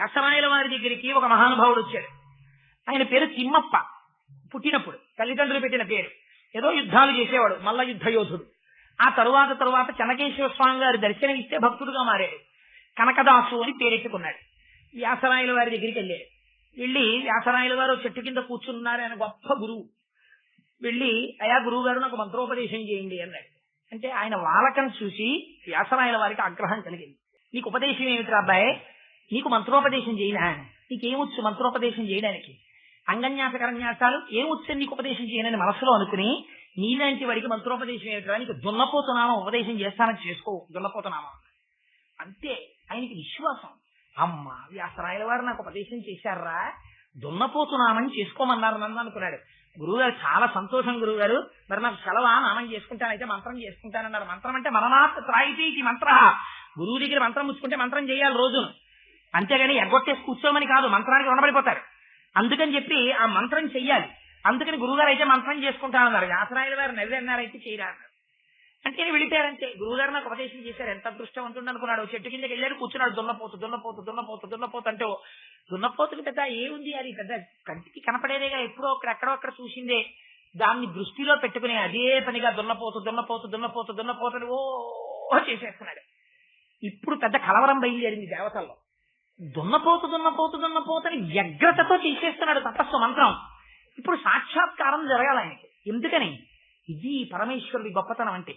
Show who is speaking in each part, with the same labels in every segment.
Speaker 1: వ్యాసరాయల వారి దగ్గరికి ఒక మహానుభావుడు వచ్చాడు. ఆయన పేరు తిమ్మప్ప. పుట్టినప్పుడు తల్లిదండ్రులు పెట్టిన పేరు. ఏదో యుద్ధాలు చేసేవాడు, మల్ల యుద్ధ యోధుడు. ఆ తరువాత చెన్నకేశ్వర స్వామి గారి దర్శనం ఇస్తే భక్తుడుగా మారాడు. కనకదాసు అని పేరెట్టుకున్నాడు. వ్యాసరాయల వారి దగ్గరికి వెళ్ళాడు. వెళ్ళి వ్యాసరాయల వారు చెట్టు కింద కూర్చున్నారు. ఆయన గొప్ప గురువు. వెళ్ళి అయా గురువు గారు నాకు మంత్రోపదేశం చేయండి అన్నాడు. అంటే ఆయన వాలకం చూసి వ్యాసరాయల వారికి ఆగ్రహం కలిగింది. నీకు ఉపదేశం ఏమిటి అబ్బాయి, నీకు మంత్రోపదేశం చేయనా, నీకేమొచ్చు మంత్రోపదేశం చేయడానికి, అంగన్యాస కరన్యాసాలు ఏమొచ్చని నీకు ఉపదేశం చేయనని మనసులో అనుకుని నీలాంటి వాడికి మంత్రోపదేశం ఏమిటా, నీకు దున్నపోతున్నామా ఉపదేశం చేస్తానని చేసుకో, దున్నపోతున్నామా అంతే. ఆయనకి విశ్వాసం. అమ్మ వ్యాసరాయల వారు నాకు ఉపదేశం చేశారా, దున్నపోతున్నామని చేసుకోమన్నారు నన్ను అనుకున్నాడు. గురువుగారు చాలా సంతోషం, గురువుగారు మరి నాకు సెలవా, నామం చేసుకుంటానైతే మంత్రం చేసుకుంటానన్నారు. మంత్రం అంటే మననాత్ త్రాయితీ ఇది మంత్ర. గురువు దగ్గర మంత్రం ముచ్చుకుంటే మంత్రం చేయాలి రోజును, అంతేగాని ఎగ్గొట్టేసి కూర్చోమని కాదు, మంత్రానికి రుణపడిపోతారు. అందుకని చెప్పి ఆ మంత్రం చెయ్యాలి. అందుకని గురువుగారు అయితే మంత్రం చేసుకుంటానన్నారు. వ్యాసరాయల వారు నవ్వి అన్నారైతే చేయరా అన్నారు. అంటే వెళ్ళిపోయారంతే. గురువుగారు నాకు ఉపదేశం చేశారు. ఎంత అదృష్టవంతుడు అనుకున్నాడు. చెట్టు కిందకి వెళ్ళాడు, కూర్చున్నాడు. దున్నపోతు అంటే దున్నపోతులు పెద్ద ఏముంది, అది పెద్ద కంటికి కనపడేదేగా, ఎప్పుడో ఎక్కడో అక్కడ చూసిందే. దాన్ని దృష్టిలో పెట్టుకుని అదే పనిగా దున్నపోతని ఓ చేసేస్తున్నాడు. ఇప్పుడు పెద్ద కలవరం బయలుదేరింది దేవతల్లో. దున్నపోతని వ్యగ్రతతో చేసేస్తున్నాడు తపస్సు మంత్రం. ఇప్పుడు సాక్షాత్కారం జరగాలి ఆయనకి. ఎందుకని? ఇది పరమేశ్వరుడి గొప్పతనం అంటే.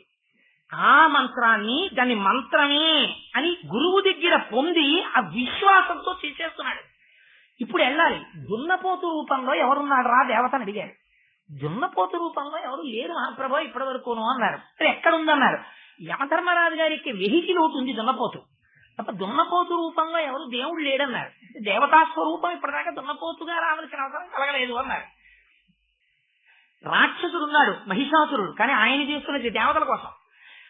Speaker 1: ఆ మంత్రాన్ని దాని మంత్రమే అని గురువు దగ్గర పొంది ఆ విశ్వాసంతో చేసేస్తున్నాడు. ఇప్పుడు వెళ్ళాలి. దున్నపోతు రూపంలో ఎవరున్నాడు రా దేవతని అడిగారు. దున్నపోతు రూపంలో ఎవరు లేరు మహాప్రభు ఇప్పటి వరకును అన్నారు. ఎక్కడుందన్నారు. యమధర్మరాజు గారికి వెహికల్ ఉంటుంది దున్నపోతు తప్ప, దున్నపోతు రూపంలో ఎవరు దేవుడు లేడన్నారు. దేవతా స్వరూపం ఇప్పటిదాకా దున్నపోతుగా రావాల్సిన అవసరం కలగలేదు అన్నారు. రాక్షసుడు ఉన్నాడు మహిషాసురుడు, కానీ ఆయన చేసుకున్నది దేవతల కోసం.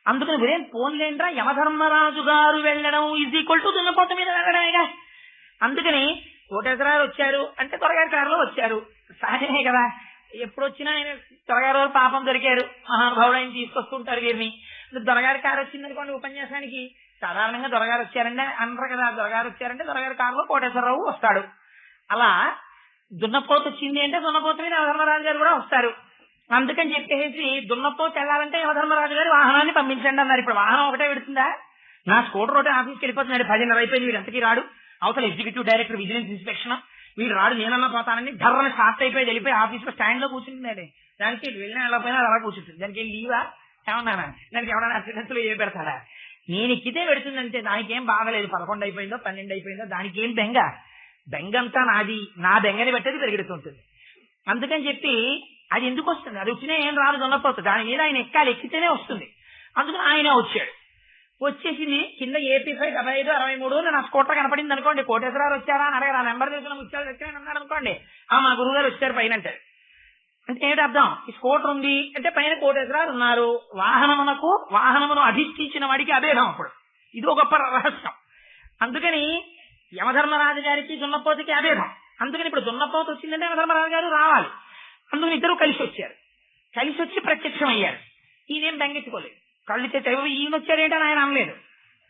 Speaker 1: అందుకని వీరేం పోన్లేండ్రా, యమధర్మరాజు గారు వెళ్ళడం ఈజ్ ఈక్వల్ టు దున్నపోత మీద వెళ్ళడమేగా. అందుకని కోటేశ్వరరావు వచ్చారు అంటే త్వరగారి కారులో వచ్చారు, సహజమే కదా. ఎప్పుడు వచ్చినా ఆయన త్వరగారు పాపం దొరికారు, మహానుభావుడు ఆయన తీసుకొస్తుంటారు వీరిని. దొరగారి కారు వచ్చిందనుకోండి ఉపన్యాసానికి, సాధారణంగా దొరగారు వచ్చారంటే అంటారు కదా. దొరగారు వచ్చారంటే దొరగారి కారులో కోటేశ్వరరావు వస్తాడు. అలా దున్నపోత వచ్చింది అంటే దున్నపోత మీద యమధర్మరాజు గారు కూడా వస్తారు. అందుకని చెప్పేసి దున్నపోత వెళ్ళాలంటే యమధర్మరాజు గారి వాహనాన్ని పంపించండి అన్నారు. ఇప్పుడు వాహనం ఒకటే పెడుతుందా? నా స్కూటర్ ఒకటే ఆఫీస్కి వెళ్ళిపోతున్నాడు. 10:30 అయిపోయింది, వీడు ఎంతకీ రాడు. అవతల ఎగ్జిక్యూటివ్ డైరెక్టర్ విజిలెన్స్ ఇన్స్పెక్షన్, వీడు రాడు, నేనన్నా పోతానని ధర్రని స్టార్ట్ అయిపోయి వెళ్ళిపోయి ఆఫీస్లో స్టాండ్ లో కూర్చుంటున్నాడు. దానికి వెళ్ళినా వెళ్ళకపోయినా అలా కూర్చుంటుంది. దానికి ఏం లీవా ఏమన్నానా, దానికి ఎవరైనా అసిడెంట్లు ఏ పెడతాడా? నేను ఎక్కితే పెడుతుందంటే దానికి ఏం బాగలేదు. 11 అయిపోయిందో 12 అయిపోయిందో దానికి ఏం బెంగ, బెంగంతా నాది, నా బెంగని పెట్టేది పెరుగుతుంటుంది. అందుకని చెప్పి అది ఎందుకు వస్తుంది, అది వచ్చినా ఏం రాదు దున్నపోతుంది. దాని మీద ఆయన ఎక్కాలి, ఎక్కితేనే వస్తుంది. అందుకని ఆయన వచ్చాడు. వచ్చేసింది కింద AP 7563 నా స్కూటర్ కనపడింది అనుకోండి. కోటేశ్వరరావు వచ్చారా అని అడగారు. ఆ నెంబర్ తెలిసిన ముత్యాలు వచ్చారని అన్నాడు అనుకోండి, మా గురువు గారు వచ్చారు పైన అంటారు. అంటే ఏమిటి అర్థం? ఈ స్కూటర్ ఉంది అంటే పైన కోటేశ్వరరావు ఉన్నారు. వాహనమును అధిష్ఠించిన వాడికి అభేదం. అప్పుడు ఇది ఒక గొప్ప రహస్యం. అందుకని యమధర్మరాజు గారికి దున్నపోతుకి అభేదం. అందుకని ఇప్పుడు దున్నపోతు వచ్చిందంటే యమధర్మరాజు గారు రావాలి. అందుకని ఇద్దరు కలిసి వచ్చారు. కలిసి వచ్చి ప్రత్యక్షం అయ్యారు. ఈయనేం బెంగెట్టుకోలేదు. కళ్ళు తెచ్చి ఈయన వచ్చారేంటని ఆయన అనలేదు.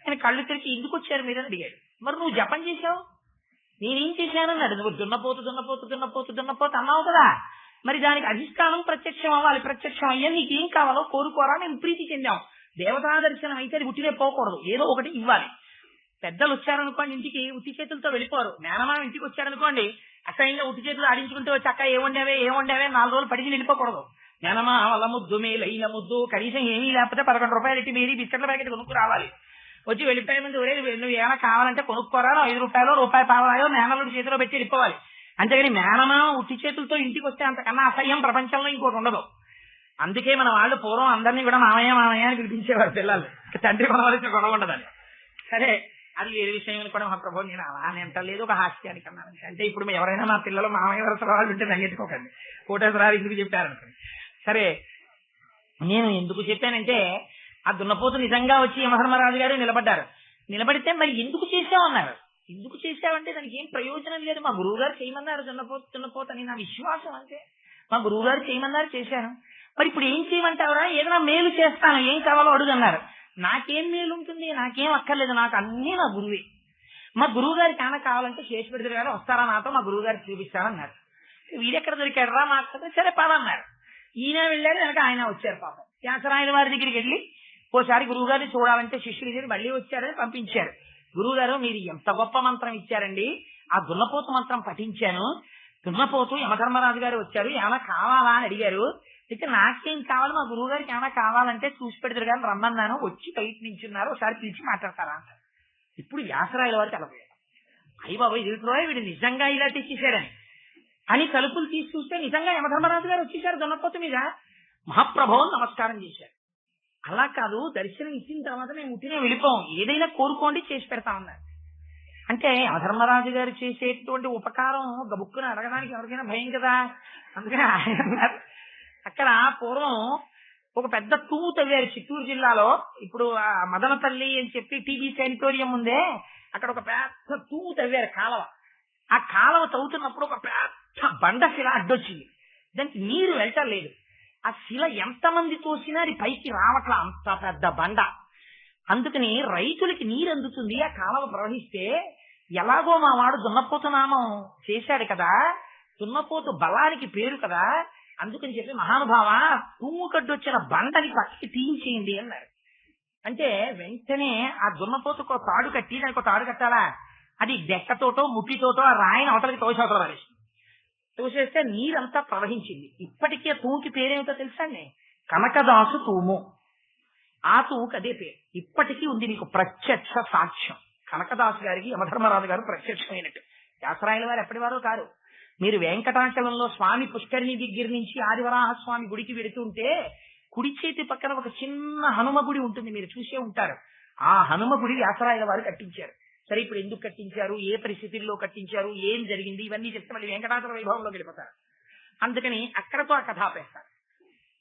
Speaker 1: ఆయన కళ్ళు తెరిచి ఎందుకు వచ్చారు మీరని అడిగాడు. మరి నువ్వు జపం చేశావు, నేనేం చేశానన్నాడు. నువ్వు దున్నపోతు అన్నావు కదా, మరి దానికి అధిష్టానం ప్రత్యక్షం అవ్వాలి. ప్రత్యక్షం అయ్యా నీకేం కావాలో కోరుకోరా, నేను ప్రీతి చెందాం. దేవతా దర్శనం అయితే అది ఉట్టినే పోకూడదు, ఏదో ఒకటి ఇవ్వాలి. పెద్దలు వచ్చారనుకోండి ఇంటికి ఉట్టి చేతులతో వెళ్ళిపోరు. మేనమామ ఇంటికి వచ్చారనుకోండి అసహ్యంగా ఉట్టి చేతులు ఆడించుకుంటూ వచ్చి అక్క ఏముండేవే 4 రోజులు పడిచి వెళ్ళిపోకూడదు. మేనమా వాళ్ళ ముద్దు మేలైన ముద్దు కనీసం ఏమీ లేకపోతే 11 రూపాయలు ఇట్టి మీరు బిస్కెట్ల ప్యాకెట్ కొనుక్కు రావాలి. వచ్చి వెళ్ళిపోయే ముందు నువ్వు ఏమైనా కావాలంటే కొనుక్కోరా, 5 రూపాయలు రూపాయి పావాయో మేనలుడి చేతిలో పెట్టి వెళ్ళిపోవాలి. అంతేగాని మేనమా ఉట్టి చేతులతో ఇంటికి వస్తే అంతకన్నా అసహ్యం ప్రపంచంలో ఇంకోటి ఉండదు. అందుకే మన వాళ్ళు పూర్వం అందరినీ కూడా మామయ్య అని పిలిపించేవారు పిల్లలు, తండ్రి కొనవలసిన గొడవ ఉండదని. సరే అది వేరే విషయం కూడా మహాప్రభు నేను అలా అని అంటలేదు, ఒక హాస్యానికి అన్నాను. అంటే ఇప్పుడు ఎవరైనా మా పిల్లలు మామయ్య వరస వాళ్ళు ఉంటే నగ్గెట్టుకోకండి, కోటేశ్వరరావు ఎందుకు చెప్పారనుకోండి. సరే నేను ఎందుకు చెప్పానంటే ఆ దున్నపోతు నిజంగా వచ్చి యమధర్మరాజు గారు నిలబడ్డారు. నిలబడితే మరి ఎందుకు చేసావన్నారు. ఎందుకు చేసావంటే దానికి ఏం ప్రయోజనం లేదు, మా గురువు గారు చేయమన్నారు దున్నపోతు అని నా విశ్వాసం. అంతే, మా గురువు గారు చేయమన్నారు చేశాను. మరి ఇప్పుడు ఏం చేయమంటావురా, ఏదైనా మేలు చేస్తాను, ఏం కావాలో అడుగన్నారు. నాకేం మేలు ఉంటుంది, నాకేం అక్కర్లేదు, నాకు అన్నీ నా గురువే. మా గురువు గారికి ఏమైనా కావాలంటే చేసి పెడతారు కానీ వస్తారా నాతో, మా గురువు గారికి చూపిస్తానన్నారు. వీడెక్కడ దొరికాడరా మాట్లాడితే సరే పదన్నారు. ఈయన వెళ్ళారు, వెనక ఆయన వచ్చారు. పాపం వ్యాసరాయల వారి దగ్గరికి వెళ్ళి ఓసారి గురువు గారిని చూడాలంటే శిష్యులు ఇద్దరు మళ్ళీ వచ్చారని పంపించారు. గురువు గారు మీరు ఎంత గొప్ప మంత్రం ఇచ్చారండి, ఆ దున్నపోతు మంత్రం పఠించాను. దున్నపోతు యమధర్మరాజు గారు వచ్చారు, ఏమైనా కావాలా అని అడిగారు. అయితే నాకేం కావాలి, మా గురువు గారికి ఏమైనా కావాలంటే చూసి పెడతారు కానీ రమ్మన్నాను, వచ్చి బయట నించున్నారు, ఒకసారి పిలిచి మాట్లాడతారా అంటారు. ఇప్పుడు వ్యాసరాయల వారికి అలపోయారు. అయ్యి బాబు ఇది వీడు నిజంగా ఇలా తెచ్చేశాడని అని తలుపులు తీసి చూస్తే నిజంగా యమధర్మరాజు గారు వచ్చేసారు దున్నపోతు మీద. మహాప్రభువు నమస్కారం చేశారు. అలా కాదు, దర్శనం ఇచ్చిన తర్వాత మేము ఉట్టినే వెళ్ళిపోం, ఏదైనా కోరుకోండి చేసి పెడతామన్నారు. అంటే యమధర్మరాజు గారు చేసేటువంటి ఉపకారం గబుక్కుని అడగడానికి ఎవరికైనా భయం కదా, అందుకని ఆయన అన్నారు. అక్కడ పూర్వం ఒక పెద్ద తూము తవ్వారు చిత్తూరు జిల్లాలో. ఇప్పుడు ఆ మదనపల్లి అని చెప్పి టీబీ శానిటోరియం ఉందే, అక్కడ ఒక పెద్ద తూము తవ్వారు కాలవ. ఆ కాలవ తవ్వుతున్నప్పుడు ఒక పెద్ద బండ శిల అడ్డొచ్చింది, దానికి నీరు వెళ్ళలేదు. ఆ శిల ఎంతమంది తోసినా అది పైకి రావట్లా, అంత పెద్ద బండ. అందుకని రైతులకి నీరు అందుతుంది ఆ కాలవ ప్రవహిస్తే. ఎలాగో మా వాడు దున్నపోతు నామం చేశాడు కదా, దున్నపోతు బలానికి పేరు కదా, అందుకని చెప్పి మహానుభావ తూము కడ్డొచ్చిన బండని పక్కకి తీయించేయండి అన్నారు. అంటే వెంటనే ఆ దున్నపోతుకు ఒక తాడు కట్టి, దానికి ఒక తాడు కట్టాలా, అది డెక్కతోటో ముట్టితోటో ఆ రాయిని అవతలకి తోసేవతల వారేసింది. తోసేస్తే నీరంతా ప్రవహించింది. ఇప్పటికే తూముకి పేరేమిటో తెలుసా అండి, కనకదాసు తూము. ఆ తూముకి అదే పేరు ఇప్పటికీ ఉంది. మీకు ప్రత్యక్ష సాక్ష్యం. కనకదాసు గారికి యమధర్మరాజు గారు ప్రత్యక్షమైనట్టు. వ్యాసరాయల వారు ఎప్పటి వారు కారు. మీరు వెంకటాచలంలో స్వామి పుష్కరిణి దగ్గర నుంచి ఆదివరాహ స్వామి గుడికి వెడుతుంటే కుడి చేతి పక్కన ఒక చిన్న హనుమ గుడి ఉంటుంది, మీరు చూసే ఉంటారు. ఆ హనుమ గుడి వ్యాసరాయల వారు కట్టించారు. సరే ఇప్పుడు ఎందుకు కట్టించారు, ఏ పరిస్థితుల్లో కట్టించారు, ఏం జరిగింది, ఇవన్నీ చెప్తే మళ్ళీ వెంకటాచల వైభవంలో గడిపోతారు. అందుకని అక్కడతో ఆ కథ ఆపేస్తారు.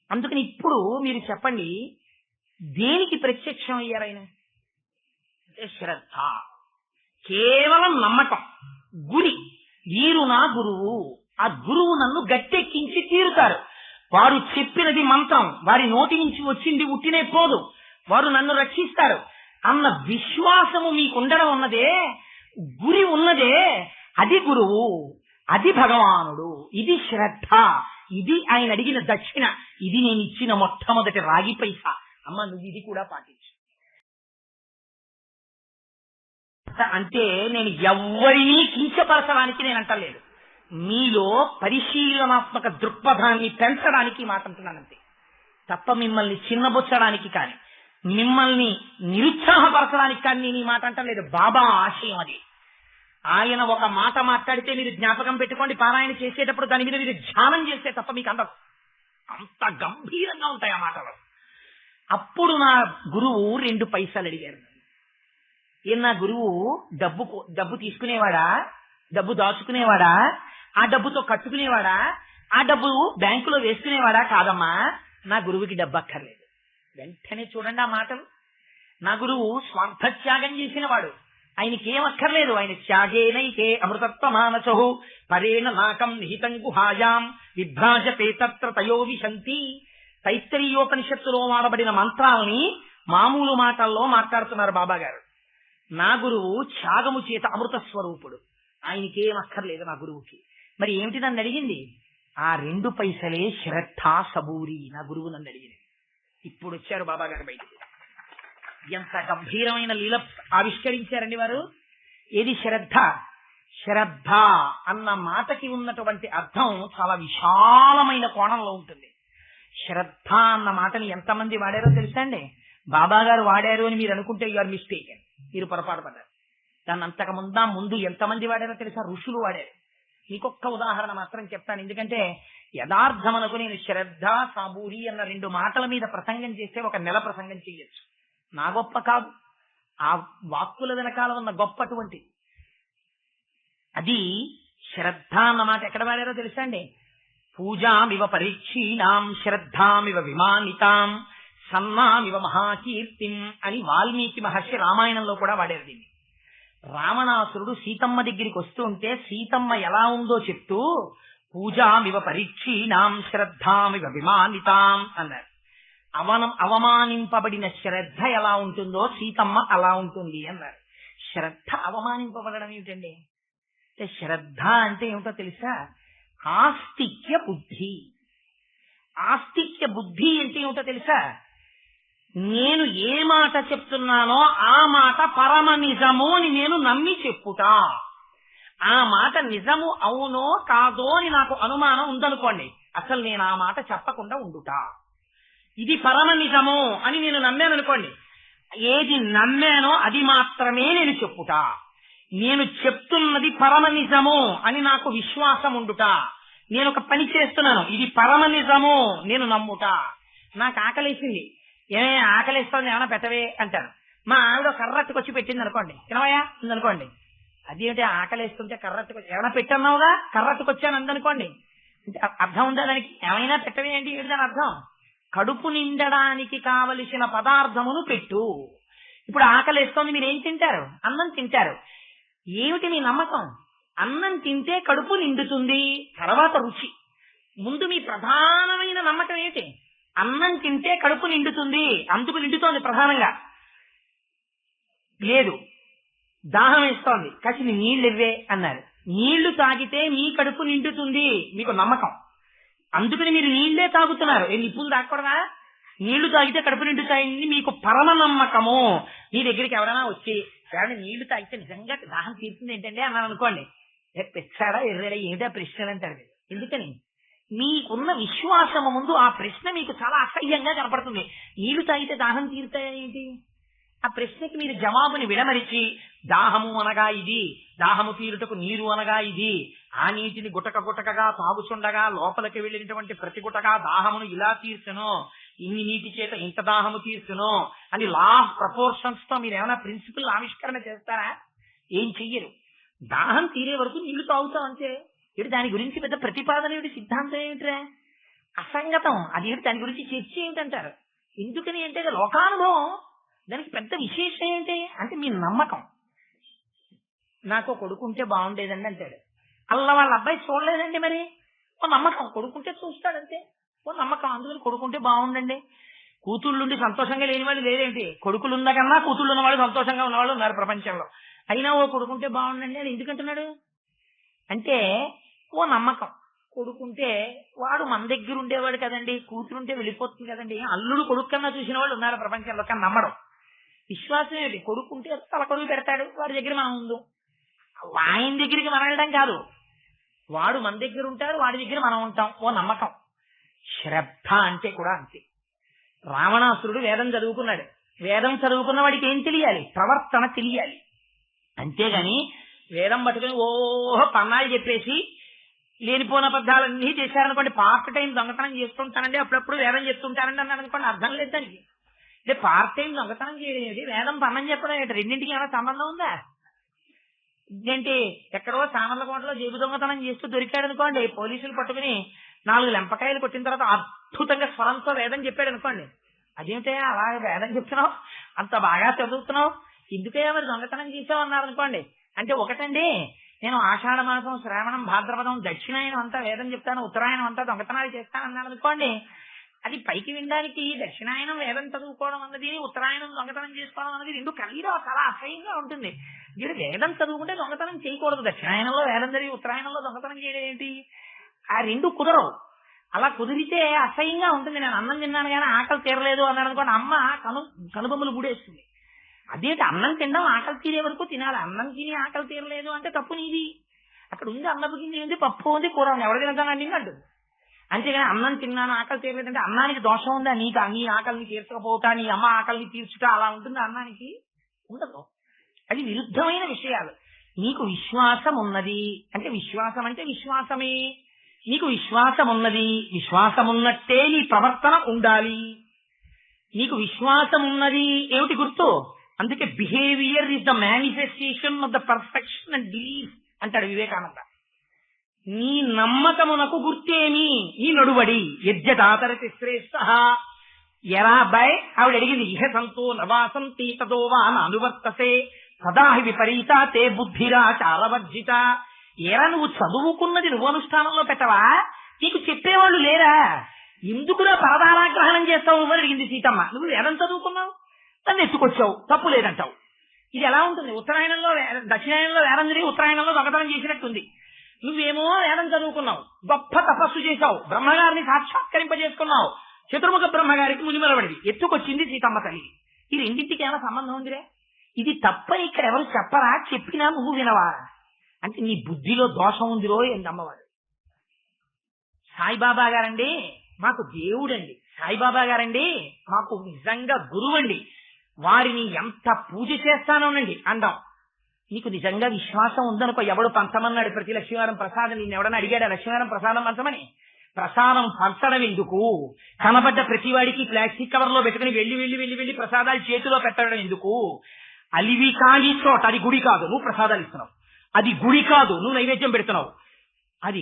Speaker 1: అందుకని ఇప్పుడు మీరు చెప్పండి, దేనికి ప్రత్యక్షం అయ్యారు ఆయన అంటే శ్రద్ధ, కేవలం నమ్మకం, గురి. వీరు నా గురువు, ఆ గురువు నన్ను గట్టెక్కించి తీరుతారు. వారు చెప్పినది మంత్రం, వారి నోటి నుంచి వచ్చింది ఉట్టినే పోదు, వారు నన్ను రక్షిస్తారు అన్న విశ్వాసము మీకుండడం ఉన్నదే, గురి ఉన్నదే, అది గురువు, అది భగవానుడు. ఇది శ్రద్ధ, ఇది ఆయన అడిగిన దక్షిణ, ఇది నేను ఇచ్చిన మొట్టమొదటి రాగి పైసా. అమ్మ నువ్వు ఇది కూడా పాటించు. అంటే నేను ఎవ్వరినీ కించపరచడానికి నేను అంటలేదు, మీలో పరిశీలనాత్మక దృక్పథాన్ని పెంచడానికి మాట అంటున్నానంతే తప్ప మిమ్మల్ని చిన్నబుచ్చడానికి కానీ మిమ్మల్ని నిరుత్సాహపరచడానికి కానీ నేను ఈ మాట అంటలేదు. బాబా ఆశయం అది. ఆయన ఒక మాట మాట్లాడితే మీరు జ్ఞాపకం పెట్టుకోండి, పారాయణ చేసేటప్పుడు దాని మీద మీరు ధ్యానం చేస్తే తప్ప మీకు అందరు అంత గంభీరంగా ఉంటాయి ఆ మాటలు. అప్పుడు నా గురువు 2 పైసలు అడిగారు. నా గురువు డబ్బు తీసుకునేవాడా, డబ్బు దాచుకునేవాడా, ఆ డబ్బుతో కట్టుకునేవాడా, ఆ డబ్బు బ్యాంకులో వేసుకునేవాడా? కాదమ్మా, నా గురువుకి డబ్బు అక్కర్లేదు. వెంటనే చూడండి ఆ మాటలు. నా గురువు స్వార్థత్యాగం చేసిన వాడు, ఆయనకేం అక్కర్లేదు. ఆయన త్యాగేనైతే అమృతత్వ మానసో పరేణ నాకం నిహితం గుహాయాం విభ్రాజతే తత్ర తయో విశంతి. తైత్తరీయోపనిషత్తులో వాడబడిన మంత్రాలని మామూలు మాటల్లో మాట్లాడుతున్నారు బాబా గారు. నా గురువు త్యాగము చేత అమృత స్వరూపుడు, ఆయనకేం అక్కర్లేదు నా గురువుకి. మరి ఏమిటి నన్ను అడిగింది? ఆ 2 పైసలే శ్రద్ధ సబూరి నా గురువు నన్ను అడిగింది. ఇప్పుడు వచ్చారు బాబా గారు బయటికి. ఎంత గంభీరమైన లీల ఆవిష్కరించారండి వారు. ఏది శ్రద్ధ? శ్రద్ధ అన్న మాటకి ఉన్నటువంటి అర్థం చాలా విశాలమైన కోణంలో ఉంటుంది. శ్రద్ధ అన్న మాటని ఎంతమంది వాడారో తెలుసా అండి? బాబా గారు వాడారు అని మీరు అనుకుంటే యూఆర్ మిస్టేకెన్, మీరు పొరపాటు పడ్డారు. దాన్ని అంతకు ముందు ఎంతమంది వాడారో తెలుసా? ఋషులు వాడారు. మీకొక్క ఉదాహరణ మాత్రం చెప్తాను, ఎందుకంటే యథార్థమనకు నేను శ్రద్ధ సాబూరి అన్న 2 మాటల మీద ప్రసంగం చేస్తే 1 నెల ప్రసంగం చేయొచ్చు. నా గొప్ప కాదు, ఆ వాక్కుల వెనకాల ఉన్న గొప్ప అటువంటి. అది శ్రద్ధ అన్న మాట ఎక్కడ వాడారో తెలుసా అండి? పూజామివ పరీక్షీణాం శ్రద్ధామివ విమానితాం సన్నామివ మహాకీర్తిం అని వాల్మీకి మహర్షి రామాయణంలో కూడా వాడారు దీన్ని. రావణాసురుడు సీతమ్మ దగ్గరికి వస్తూ ఉంటే సీతమ్మ ఎలా ఉందో చెప్తూ పూజామివ పరీక్షీణాం శ్రద్ధామివ విమానితాం అన్నారు. అవమానింపబడిన శ్రద్ధ ఎలా ఉంటుందో సీతమ్మ అలా ఉంటుంది అన్నారు. శ్రద్ధ అవమానింపబడడం ఏమిటండి? అంటే శ్రద్ధ అంటే ఏమిటో తెలుసా? ఆస్తిక్య బుద్ధి. ఆస్తిక్య బుద్ధి అంటే ఏమిటో తెలుసా? నేను ఏ మాట చెప్తున్నానో ఆ మాట పరమ నిజము అని నేను నమ్మి చెప్పుతా. ఆ మాట నిజము అవునో కాదో అని నాకు అనుమానం ఉందనుకోండి, అసలు నేను ఆ మాట చెప్పకుండా ఉండుతా. ఇది పరమ నిజము అని నేను నమ్మాను అనుకోండి, ఏది నమ్మానో అది మాత్రమే నేను చెప్పుతా. నేను చెప్తున్నది పరమ నిజము అని నాకు విశ్వాసం ఉండుట. నేను ఒక పని చేస్తున్నాను, ఇది పరమ నిజము నేను నమ్ముతా. నాకు ఆకలేసింది, ఏమే ఆకలిస్తోంది, ఏమైనా పెట్టవే అంటాను. మా ఆవిడ కర్రట్టుకొచ్చి పెట్టింది అనుకోండి, తినవయా ఉందనుకోండి, అదేంటి ఆకలిస్తుంటే కర్రట్టుకొచ్చి ఏమైనా పెట్టన్నావుగా కర్రట్టుకొచ్చాను అందనుకోండి, అర్థం ఉందా దానికి? ఏమైనా పెట్టవే ఏంటి దాని అర్థం? కడుపు నిండడానికి కావలసిన పదార్థమును పెట్టు. ఇప్పుడు ఆకలిస్తోంది, మీరు ఏం తింటారు? అన్నం తింటారు. ఏమిటి మీ నమ్మకం? అన్నం తింటే కడుపు నిండుతుంది, తర్వాత రుచి. ముందు మీ ప్రధానమైన నమ్మకం ఏంటి? అన్నం తింటే కడుపు నిండుతుంది, అందుకు నిండుతోంది ప్రధానంగా. లేదు, దాహం వేస్తోంది, కాసిన నీళ్లు ఇవ్వే అన్నారు. నీళ్లు తాగితే మీ కడుపు నిండుతుంది మీకు నమ్మకం, అందుకని మీరు నీళ్లే తాగుతున్నారు. నిప్పులు తాగకూడదా? నీళ్లు తాగితే కడుపు నిండుతాయింది మీకు పరమ నమ్మకము. మీ దగ్గరికి ఎవరైనా వచ్చి కానీ నీళ్లు తాగితే నిజంగా దాహం తీరుతుంది ఏంటండి అన్నాను అనుకోండి, పెచ్చాడా ఎర్రడా ఏమిటా ప్రశ్నలు అంటారు. ఎందుకని? మీకున్న విశ్వాసము ముందు ఆ ప్రశ్న మీకు చాలా అసహ్యంగా కనపడుతుంది. నీళ్లు తాగితే దాహం తీరుతాయేంటి? ఆ ప్రశ్నకి మీరు జవాబుని విడమరిచి, దాహము అనగా ఇది, దాహము తీరుటకు నీరు అనగా ఇది, ఆ నీటిని గుటక గుటకగా తాగుచుండగా లోపలికి వెళ్ళినటువంటి ప్రతి గుటగా దాహమును ఇలా తీర్చును, ఇన్ని నీటి చేత ఇంత దాహము తీర్చును అని లా ఆఫ్ ప్రపోర్షన్స్ తో మీరు ఏమైనా ప్రిన్సిపల్ ఆవిష్కరణ చేస్తారా? ఏం చెయ్యరు. దాహం తీరే వరకు నీళ్లు తాగుతాం అంతే. ఇటు దాని గురించి పెద్ద ప్రతిపాదన ఏమిటి, సిద్ధాంతం ఏమిట్రా? అసంగతం. అది దాని గురించి చర్చ ఏమిటంటారు. ఎందుకని అంటే లోకానుభవం, దానికి పెద్ద విశేషం ఏంటి అంటే మీ నమ్మకం. నాకు కొడుకుంటే బాగుండేదండి అంటాడు. అలా వాళ్ళ అబ్బాయి చూడలేదండి, మరి ఓ నమ్మకం. కొడుకుంటే చూస్తాడంతే, ఓ నమ్మకం. అందుకని కొడుకుంటే బాగుండండి. కూతుళ్ళుండి సంతోషంగా లేని వాళ్ళు లేదేంటి? కొడుకులు ఉన్న కన్నా కూతుళ్ళు ఉన్నవాళ్ళు సంతోషంగా ఉన్నవాళ్ళు ఉన్నారు ప్రపంచంలో. అయినా ఓ కొడుకుంటే బాగుండండి అని ఎందుకంటున్నాడు అంటే ఓ నమ్మకం. కొడుకుంటే వాడు మన దగ్గర ఉండేవాడు కదండి, కూతురుంటే వెళ్ళిపోతుంది కదండి. అల్లుడు కొడుకు కన్నా చూసిన వాళ్ళు ఉన్నారు ప్రపంచంలో, కానీ నమ్మడం. విశ్వాసం ఏంటి? కొడుకుంటే తల కొడుకు పెడతాడు, వాడి దగ్గర మనం ఉందు. ఆయన దగ్గరికి మనం వెళ్ళడం కాదు, వాడు మన దగ్గర ఉంటాడు, వాడి దగ్గర మనం ఉంటాం. ఓ నమ్మకం. శ్రద్ధ అంటే కూడా అంతే. రావణాసురుడు వేదం చదువుకున్నాడు. వేదం చదువుకున్న వాడికి ఏం తెలియాలి? ప్రవర్తన తెలియాలి. అంతేగాని వేదం పట్టుకుని ఓహో పన్నాలు చెప్పేసి లేనిపోయిన అబద్ధాలన్నీ చేశారనుకోండి, పార్ట్ టైం దొంగతనం చేస్తుంటానండి, అప్పుడప్పుడు వేదం చెప్తుంటానండి అన్నాడు అనుకోండి, అర్థం లేదు దానికి. అంటే పార్ట్ టైం దొంగతనం చేయడం ఏంటి, వేదం పన్నం చెప్పడం ఏంటి? రెండింటికి ఏమైనా సంబంధం ఉందా? ఇదేంటి ఎక్కడో సామర్లకోటలో జేబు దొంగతనం చేస్తూ దొరికాడు అనుకోండి, పోలీసులు పట్టుకుని 4 లెంపకాయలు కొట్టిన తర్వాత అద్భుతంగా స్వరంతో వేదం చెప్పాడు అనుకోండి, అదేమిటే అలా వేదం చెప్తున్నావు, అంత బాగా చదువుతున్నావు, ఎందుకే మరి దొంగతనం చేసావు అన్నారు అనుకోండి. అంటే ఒకటండి, నేను ఆషాఢ మాసం, శ్రావణం, భాద్రపదం, దక్షిణాయనం అంతా వేదం చెప్తాను, ఉత్తరాయణం అంతా దొంగతనాలు చేస్తాను అన్నాడు అనుకోండి. అది పైకి వినడానికి దక్షిణాయనం వేదం చదువుకోవడం అన్నది, ఉత్తరాయణం దొంగతనం చేసుకోవడం అన్నది రెండు కలిగిలో చాలా అసహ్యంగా ఉంటుంది. మీరు వేదం చదువుకుంటే దొంగతనం చేయకూడదు, దక్షిణాయనంలో వేదం జరిగి ఉత్తరాయణంలో దొంగతనం చేయడం ఏంటి? ఆ రెండు కుదరవు. అలా కుదిరితే అసహ్యంగా ఉంటుంది. నేను అన్నం తిన్నాను కానీ ఆకలి తీరలేదు అన్నాడు అనుకోండి, అమ్మ కనుబొమ్మలు గుడేస్తుంది. అదేంటి అన్నం తినడం ఆకలి తీరే వరకు తినాలి, అన్నం తిని ఆకలి తీరలేదు అంటే తప్పు నీది. అక్కడ ఉంది అన్నపు గింజ ఉంది, పప్పు ఉంది, కూర ఉంది, ఎవరు తినగానే అంటూ. అంతేగాని అన్నం తిన్నాను ఆకలి తీరలేదంటే అన్నానికి దోషం ఉందా? నీ ఆకలిని తీర్చకపోతా, నీ అమ్మ ఆకలిని తీర్చుట అలా ఉంటుంది? అన్నానికి ఉండదు. అది విరుద్ధమైన విషయాలు. నీకు విశ్వాసం ఉన్నది అంటే విశ్వాసం అంటే విశ్వాసమే. నీకు విశ్వాసం ఉన్నది, విశ్వాసం ఉన్నట్టే నీ ప్రవర్తన ఉండాలి. నీకు విశ్వాసం ఉన్నది ఏమిటి గుర్తు? అందుకే behaviour is the manifestation of the perfection and belief అంటాడు వివేకానంద. నీ నమ్మకమునకు గుర్తేమి? నీ నడువడి. యజ్ఞదాతరతి శ్రేష్ఠ. ఎరా అబ్బాయి, ఆవిడ అడిగింది, ఇహ సంతో నవాసంతి తదో వా అనువర్తసే సదాహి విపరీత తే బుద్ధిరా చారవర్జిత. ఎరా నువ్వు చదువుకున్నది నువ్వు అనుష్ఠానంలో పెట్టవా? నీకు చెప్పేవాళ్ళు లేరా? ఎందుకురా పరదారాగ్రహణం చేస్తావు అని అడిగింది సీతమ్మ. నువ్వు వేదం చదువుకున్నావు, నన్ను ఎత్తుకొచ్చావు, తప్పు లేదంటావు. ఇది ఎలా ఉంటుంది? ఉత్తరాయణంలో దక్షిణాయనంలో వేదం జరిగి ఉత్తరాయణంలో దొంగతనం చేసినట్టుంది. నువ్వేమో వేదం చదువుకున్నావు, గొప్ప తపస్సు చేశావు, బ్రహ్మగారిని సాక్షాత్కరింపజేసుకున్నావు, చతుర్ముఖ బ్రహ్మగారికి మునిమలబడింది, ఎత్తుకొచ్చింది సీతమ్మ తల్లి. ఈ రెండింటికి ఏమైనా సంబంధం ఉందిరే? ఇది తప్ప ఇక్కడ ఎవరు చెప్పరా? చెప్పినా నువ్వు వినవా? అంటే నీ బుద్ధిలో దోషం ఉందిరో ఏంది అమ్మవారు. సాయిబాబా గారండి మాకు దేవుడండి, సాయిబాబా గారండి మాకు నిజంగా గురువండి, వారిని ఎంత పూజ చేస్తానోనండి అందాం. నీకు నిజంగా విశ్వాసం ఉందనుకో, ఎవడు పంచమన్నాడు ప్రతి లక్ష్మీవారం ప్రసాదం? నేను ఎవడన్నా అడిగాడా లక్ష్మీవారం ప్రసాదం పంచమని? ప్రసాదం పంచడం ఎందుకు? కనబడ్డ ప్రతివాడికి ప్లాస్టిక్ కవర్ లో పెట్టుకుని వెళ్లి వెళ్లి వెళ్లి వెళ్లి ప్రసాదాలు చేతిలో పెట్టడం ఎందుకు? అలివి కాని చోట అది గుడి కాదు, నువ్వు ప్రసాదాలు ఇస్తున్నావు. అది గుడి కాదు, నువ్వు నైవేద్యం పెడుతున్నావు. అది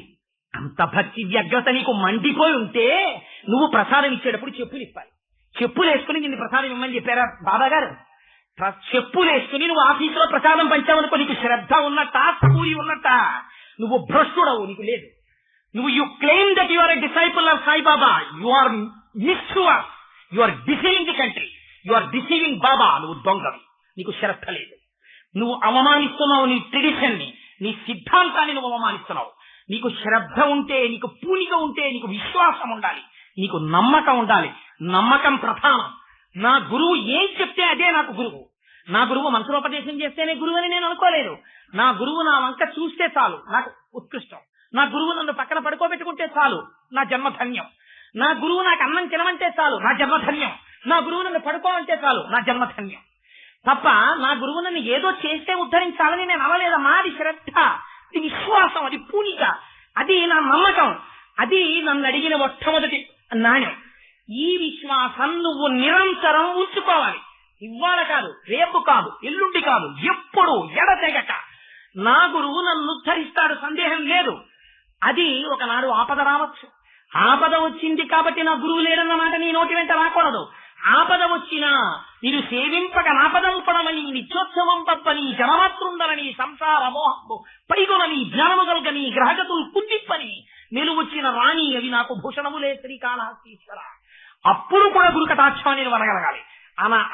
Speaker 1: అంత భక్తి వ్యగ్రత నీకు మండిపోయి ఉంటే నువ్వు ప్రసాదం ఇచ్చేటప్పుడు చెప్పులు ఇప్పాలి. చెప్పులు వేసుకుని నిన్ను ప్రసాదం ఇవ్వమని చెప్పారా బాబా గారు? చెప్పులు వేసుకుని నువ్వు ఆఫీసులో ప్రసాదం పంచావనుకో, నీకు శ్రద్ధ ఉన్నట్ట, స్ఫూరి ఉన్నట్ట? నువ్వు భ్రష్టుడవు, నీకు లేదు. నువ్వు you claim that you are a disciple of Saibaba, you are misuser, you are deceiving the country, you are deceiving Baba. నువ్వు దొంగవి, నీకు శ్రద్ధ లేదు. నువ్వు అవమానిస్తున్నావు నీ ట్రెడిషన్ ని, నీ సిద్ధాంతాన్ని నువ్వు అవమానిస్తున్నావు. నీకు శ్రద్ధ ఉంటే, నీకు పూనిక ఉంటే, నీకు విశ్వాసం ఉండాలి, నీకు నమ్మకం ఉండాలి. నమ్మకం ప్రధానం. నా గురువు ఏం చెప్తే అదే నాకు గురువు. నా గురువు మంత్రోపదేశం చేస్తేనే గురువు అని నేను అనుకోలేదు. నా గురువు నా వంక చూస్తే చాలు నాకు ఉత్కృష్టం. నా గురువు నన్ను పక్కన పడుకోబెట్టుకుంటే చాలు నా జన్మధన్యం. నా గురువు నాకు అన్నం తినమంటే చాలు నా జన్మధన్యం. నా గురువు నన్ను పడుకోమంటే చాలు నా జన్మధన్యం. తప్ప నా గురువు నన్ను ఏదో చేస్తే ఉద్ధరించాలని నేను అనలేదమ్మా. అది శ్రద్ధ, అది విశ్వాసం, అది పూనిక, అది నా నమ్మకం, అది నన్ను అడిగిన మొట్టమొదటి నాణ్యం. ఈ విశ్వాసం నువ్వు నిరంతరం ఉంచుకోవాలి. ఇవాళ కాదు, రేపు కాదు, ఎల్లుండి కాదు, ఎప్పుడు ఎడతెగక నా గురువు నన్ను ఉద్ధరిస్తాడు, సందేహం లేదు. అది ఒకనాడు ఆపద రావచ్చు. ఆపద వచ్చింది కాబట్టి నా గురువు లేడన్నమాట నీ నోటి వెంట రాకూడదు. ఆపద వచ్చినా నేను సేవింపక నాపదంపడమని, నిత్యోత్సవం తప్పని, జనమాతృండరని, సంసార మోహము పైగొనని, జ్ఞానము కల్గని, గ్రహగతులు కుందిప్పని, నిలువొచ్చిన రాణి అవి నాకు భూషణములే శ్రీకాళహస్తీశ్వర. అప్పుడు కూడా గురు కటాక్షాన్ని అనగలగాలి.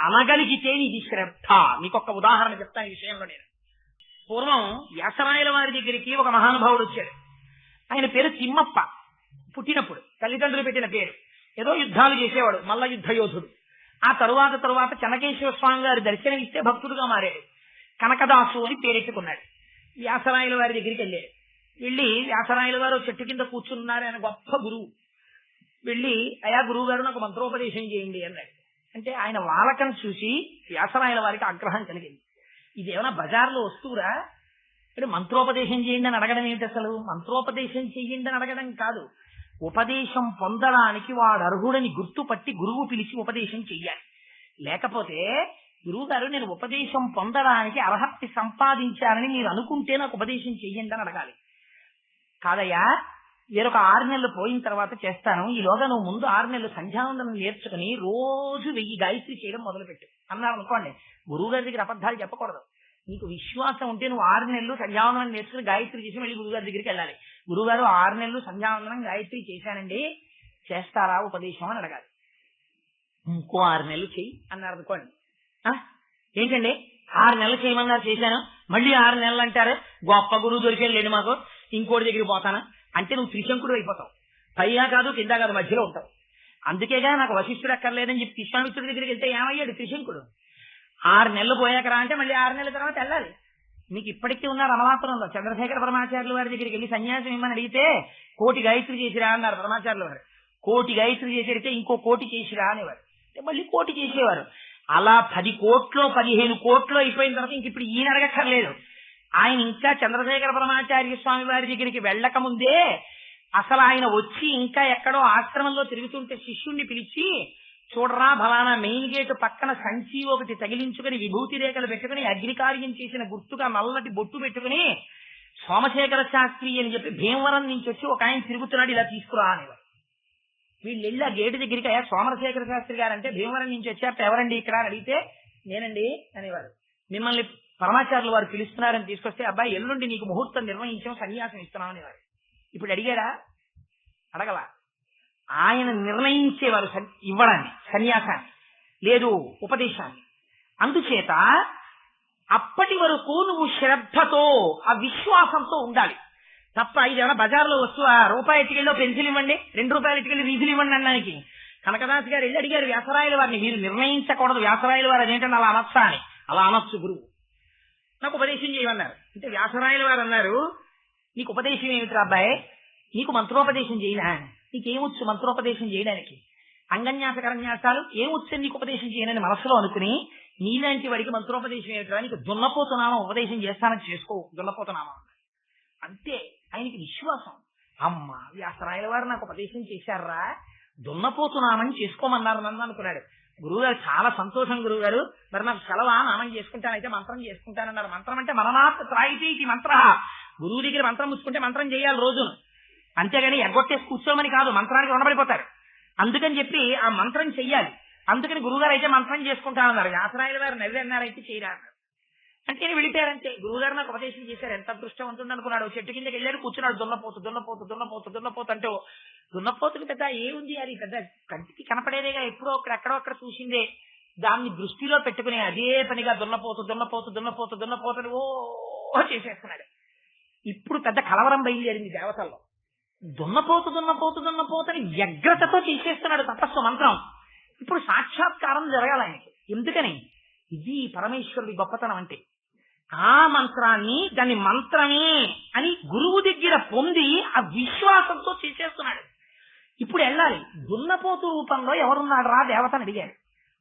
Speaker 1: అనగలిగితే ఇది శ్రద్ధ. నీకొక్క ఉదాహరణ చెప్తాను ఈ విషయంలో. నేను పూర్వం వ్యాసరాయల వారి దగ్గరికి ఒక మహానుభావుడు వచ్చాడు. ఆయన పేరు తిమ్మప్ప. పుట్టినప్పుడు తల్లిదండ్రులు పెట్టిన పేరు. ఏదో యుద్ధాలు చేసేవాడు, మల్ల యుద్ధ యోధుడు. ఆ తరువాత చెన్నకేశ్వర స్వామి గారి దర్శనం ఇస్తే భక్తుడుగా మారాడు. కనకదాసు అని పేరెట్టుకున్నాడు. వ్యాసరాయల వారి దగ్గరికి వెళ్ళాడు. వెళ్ళి వ్యాసరాయల వారు చెట్టు కింద కూర్చున్నారు. ఆయన గొప్ప గురువు. వెళ్ళి అయా గురువు గారు నాకు మంత్రోపదేశం చేయండి అన్నాడు. అంటే ఆయన వాలకం చూసి వ్యాసరాయల వారికి ఆగ్రహం కలిగింది. ఇదేమైనా బజార్లో వస్తువురా? అంటే మంత్రోపదేశం చేయండి అని అడగడం ఏంటి? అసలు మంత్రోపదేశం చెయ్యండి అని అడగడం కాదు. ఉపదేశం పొందడానికి వాడు అర్హుడని గుర్తుపట్టి గురువు పిలిచి ఉపదేశం చెయ్యాలి. లేకపోతే గురువు గారు నేను ఉపదేశం పొందడానికి అర్హత సంపాదించాలని మీరు అనుకుంటే నాకు ఉపదేశం చెయ్యండి అని అడగాలి. కాదయ్యా, వేరొక 6 నెలలు పోయిన తర్వాత చేస్తాను, ఈలోగా నువ్వు ముందు 6 నెలలు సంధ్యావందనం నేర్చుకుని రోజు 1000 గాయత్రి చేయడం మొదలుపెట్టు అన్నారు అనుకోండి. గురువు గారి దగ్గర అబద్ధాలు చెప్పకూడదు. నీకు విశ్వాసం ఉంటే నువ్వు 6 నెలలు సంధ్యావందనం నేర్చుకుని గాయత్రి చేసి మళ్ళీ గురువు గారి దగ్గరికి వెళ్ళాలి. గురువుగారు 6 నెలలు సంధ్యావందనం గాయత్రి చేశానండి, చేస్తారా ఉపదేశం అని అడగాలి. ఇంకో 6 నెలలు చెయ్యి అన్నారు అనుకోండి. ఏంటండి 6 నెలలు చేయమన్నారు, చేశాను, మళ్ళీ 6 నెలలు అంటారు, గొప్ప గురువు దొరికేది లేడు మాకు, ఇంకోటి దగ్గరికి పోతానా అంటే నువ్వు త్రిశంకుడు అయిపోతావు. పైగా కాదు కింద కాదు, మధ్యలో ఉంటావు. అందుకేగా నాకు వశిష్ఠుడు అక్కర్లేదని చెప్పి విశ్వామిత్రుడి దగ్గరికి వెళ్తే ఏమయ్యాడు? త్రిశంకుడు. 6 నెలలు పోయాక రా అంటే మళ్ళీ 6 నెలల తర్వాత వెళ్ళాలి. మీకు ఇప్పటికీ ఉన్నారు అనవాపురంలో చంద్రశేఖర పరమాచార్యుల వారి దగ్గరికి వెళ్ళి సన్యాసం ఇమ్మని అడిగితే 1,000,000 గాయత్రి చేసిరా అన్నారు పరమాచార్యుల వారు. 1,000,000 గాయత్రి చేసేడితే ఇంకో 1,000,000 చేసిరా అనేవారు. మళ్ళీ 1,000,000 చేసేవారు. అలా 10 కోట్లో 15 కోట్లు అయిపోయిన తర్వాత ఇంక ఇప్పుడు ఈయన అడగక్కర్లేదు. ఆయన ఇంకా చంద్రశేఖర పరమాచార్య స్వామి వారి దగ్గరికి వెళ్ళక ముందే అసలు ఆయన వచ్చి ఇంకా ఎక్కడో ఆశ్రమంలో తిరుగుతుంటే శిష్యుణ్ణి పిలిచి, చూడరా ఫలానా మెయిన్ గేటు పక్కన సంచి ఒకటి తగిలించుకుని విభూతి రేఖలు పెట్టుకుని అగ్నికార్యం చేసిన గుర్తుగా నల్లటి బొట్టు పెట్టుకుని సోమశేఖర శాస్త్రి అని చెప్పి భీమవరం నుంచి వచ్చి ఒక ఆయన తిరుగుతున్నాడు, ఇలా తీసుకురా అనేవారు. వీళ్ళు వెళ్ళి ఆ గేటు దగ్గరికి, అయ్యా సోమశేఖర శాస్త్రి గారంటే భీమవరం నుంచి వచ్చారు, ఎవరండి ఇక్కడ అని అడిగితే నేనండి అనేవారు. మిమ్మల్ని పరమాచార్యులు వారు పిలుస్తున్నారని తీసుకొస్తే, అబ్బాయి ఎల్లుండి నీకు ముహూర్తం నిర్వహించాం, సన్యాసం ఇస్తున్నాం అనేవారు. ఇప్పుడు అడిగారా? అడగల. ఆయన నిర్ణయించేవారు ఇవ్వడాన్ని, సన్యాసాన్ని, లేదు ఉపదేశాన్ని. అందుచేత అప్పటి వరకు నువ్వు శ్రద్ధతో ఆ విశ్వాసంతో ఉండాలి తప్ప ఇదేమన్నా బజార్లో వస్తువా రూపాయి ఇటుకెళ్ళో పెన్సిల్ ఇవ్వండి 2 రూపాయలు ఇటుకెళ్ళి రీజులు ఇవ్వండి అనడానికి. కనకదాస్ గారు వెళ్ళి అడిగారు వ్యాసరాయల వారిని, మీరు నిర్ణయించకూడదు వ్యాసరాయల వారు అదేంటంటే అలా అనొచ్చా అని. అలా అనొచ్చు గురువు, నాకు ఉపదేశం చేయమన్నారు. అంటే వ్యాసరాయల వారు అన్నారు, నీకు ఉపదేశం ఏమిటి అబ్బాయి, నీకు మంత్రోపదేశం చేయనా, నీకేమొచ్చు మంత్రోపదేశం చేయడానికి, అంగన్యాసకరన్యాసాలు ఏమొచ్చని నీకు ఉపదేశం చేయనని మనసులో అనుకుని నీలాంటి వాడికి మంత్రోపదేశం ఏమిట్రా, నీకు దున్నపోతున్నామా ఉపదేశం చేస్తానని చేసుకో దున్నపోతున్నామా అంతే. ఆయనకి విశ్వాసం, అమ్మ వ్యాసరాయల వారు నాకు ఉపదేశం చేశారా, దున్నపోతున్నామని చేసుకోమన్నారు నన్ను అనుకున్నాడు. గురువుగారు చాలా సంతోషం గురువుగారు, మరి నాకు సెలవా నామం చేసుకుంటానైతే మంత్రం చేసుకుంటానన్నారు. మంత్రం అంటే మననాత్ త్రాయితీ ఇది మంత్ర, గురువు దగ్గర మంత్రం ముచ్చుకుంటే మంత్రం చేయాలి రోజును, అంతేగాని ఎగ్గొట్టేసి కూర్చోమని కాదు, మంత్రానికి రుణపడిపోతారు. అందుకని చెప్పి ఆ మంత్రం చెయ్యాలి. అందుకని గురువుగారు అయితే మంత్రం చేసుకుంటానన్నారు. వ్యాసరాయల వారు నవ్వి అన్నారైతే చేయరా అన్నారు. అంటే నేను వెళ్ళిపోయారంటే గురువుగారు నాకు ఉపదేశం చేశారు. ఎంత అదృష్టవంతుడు అనుకున్నాడు. చెట్టు కిందకి వెళ్ళాడు, కూర్చున్నాడు. దున్నపోతు దున్నపోతు దున్నపోతు దున్నపోతు అంటే దున్నపోతుకి పెద్ద ఏముంది, అది పెద్ద కంటికి కనపడేదేగా, ఎప్పుడో ఎక్కడో అక్కడ చూసిందే. దాన్ని దృష్టిలో పెట్టుకుని అదే పనిగా దున్నపోతు దున్నపోతు దున్నపోతు దున్నపోతని ఓ చేసేస్తున్నాడు. ఇప్పుడు పెద్ద కలవరం బయలుదేరింది దేవతల్లో. దున్నపోతు దున్నపోతు దున్నపోతని వ్యగ్రతతో చేసేస్తున్నాడు తపస్సు మంత్రం. ఇప్పుడు సాక్షాత్కారం జరగాలి ఆయనకి. ఎందుకని, ఇది పరమేశ్వరుడి గొప్పతనం అంటే. ఆ మంత్రాన్ని దాని మంత్రమే అని గురువు దగ్గర పొంది ఆ విశ్వాసంతో చేసేస్తున్నాడు. ఇప్పుడు వెళ్ళాలి. దున్నపోతు రూపంలో ఎవరున్నాడు రా దేవతని అడిగాడు.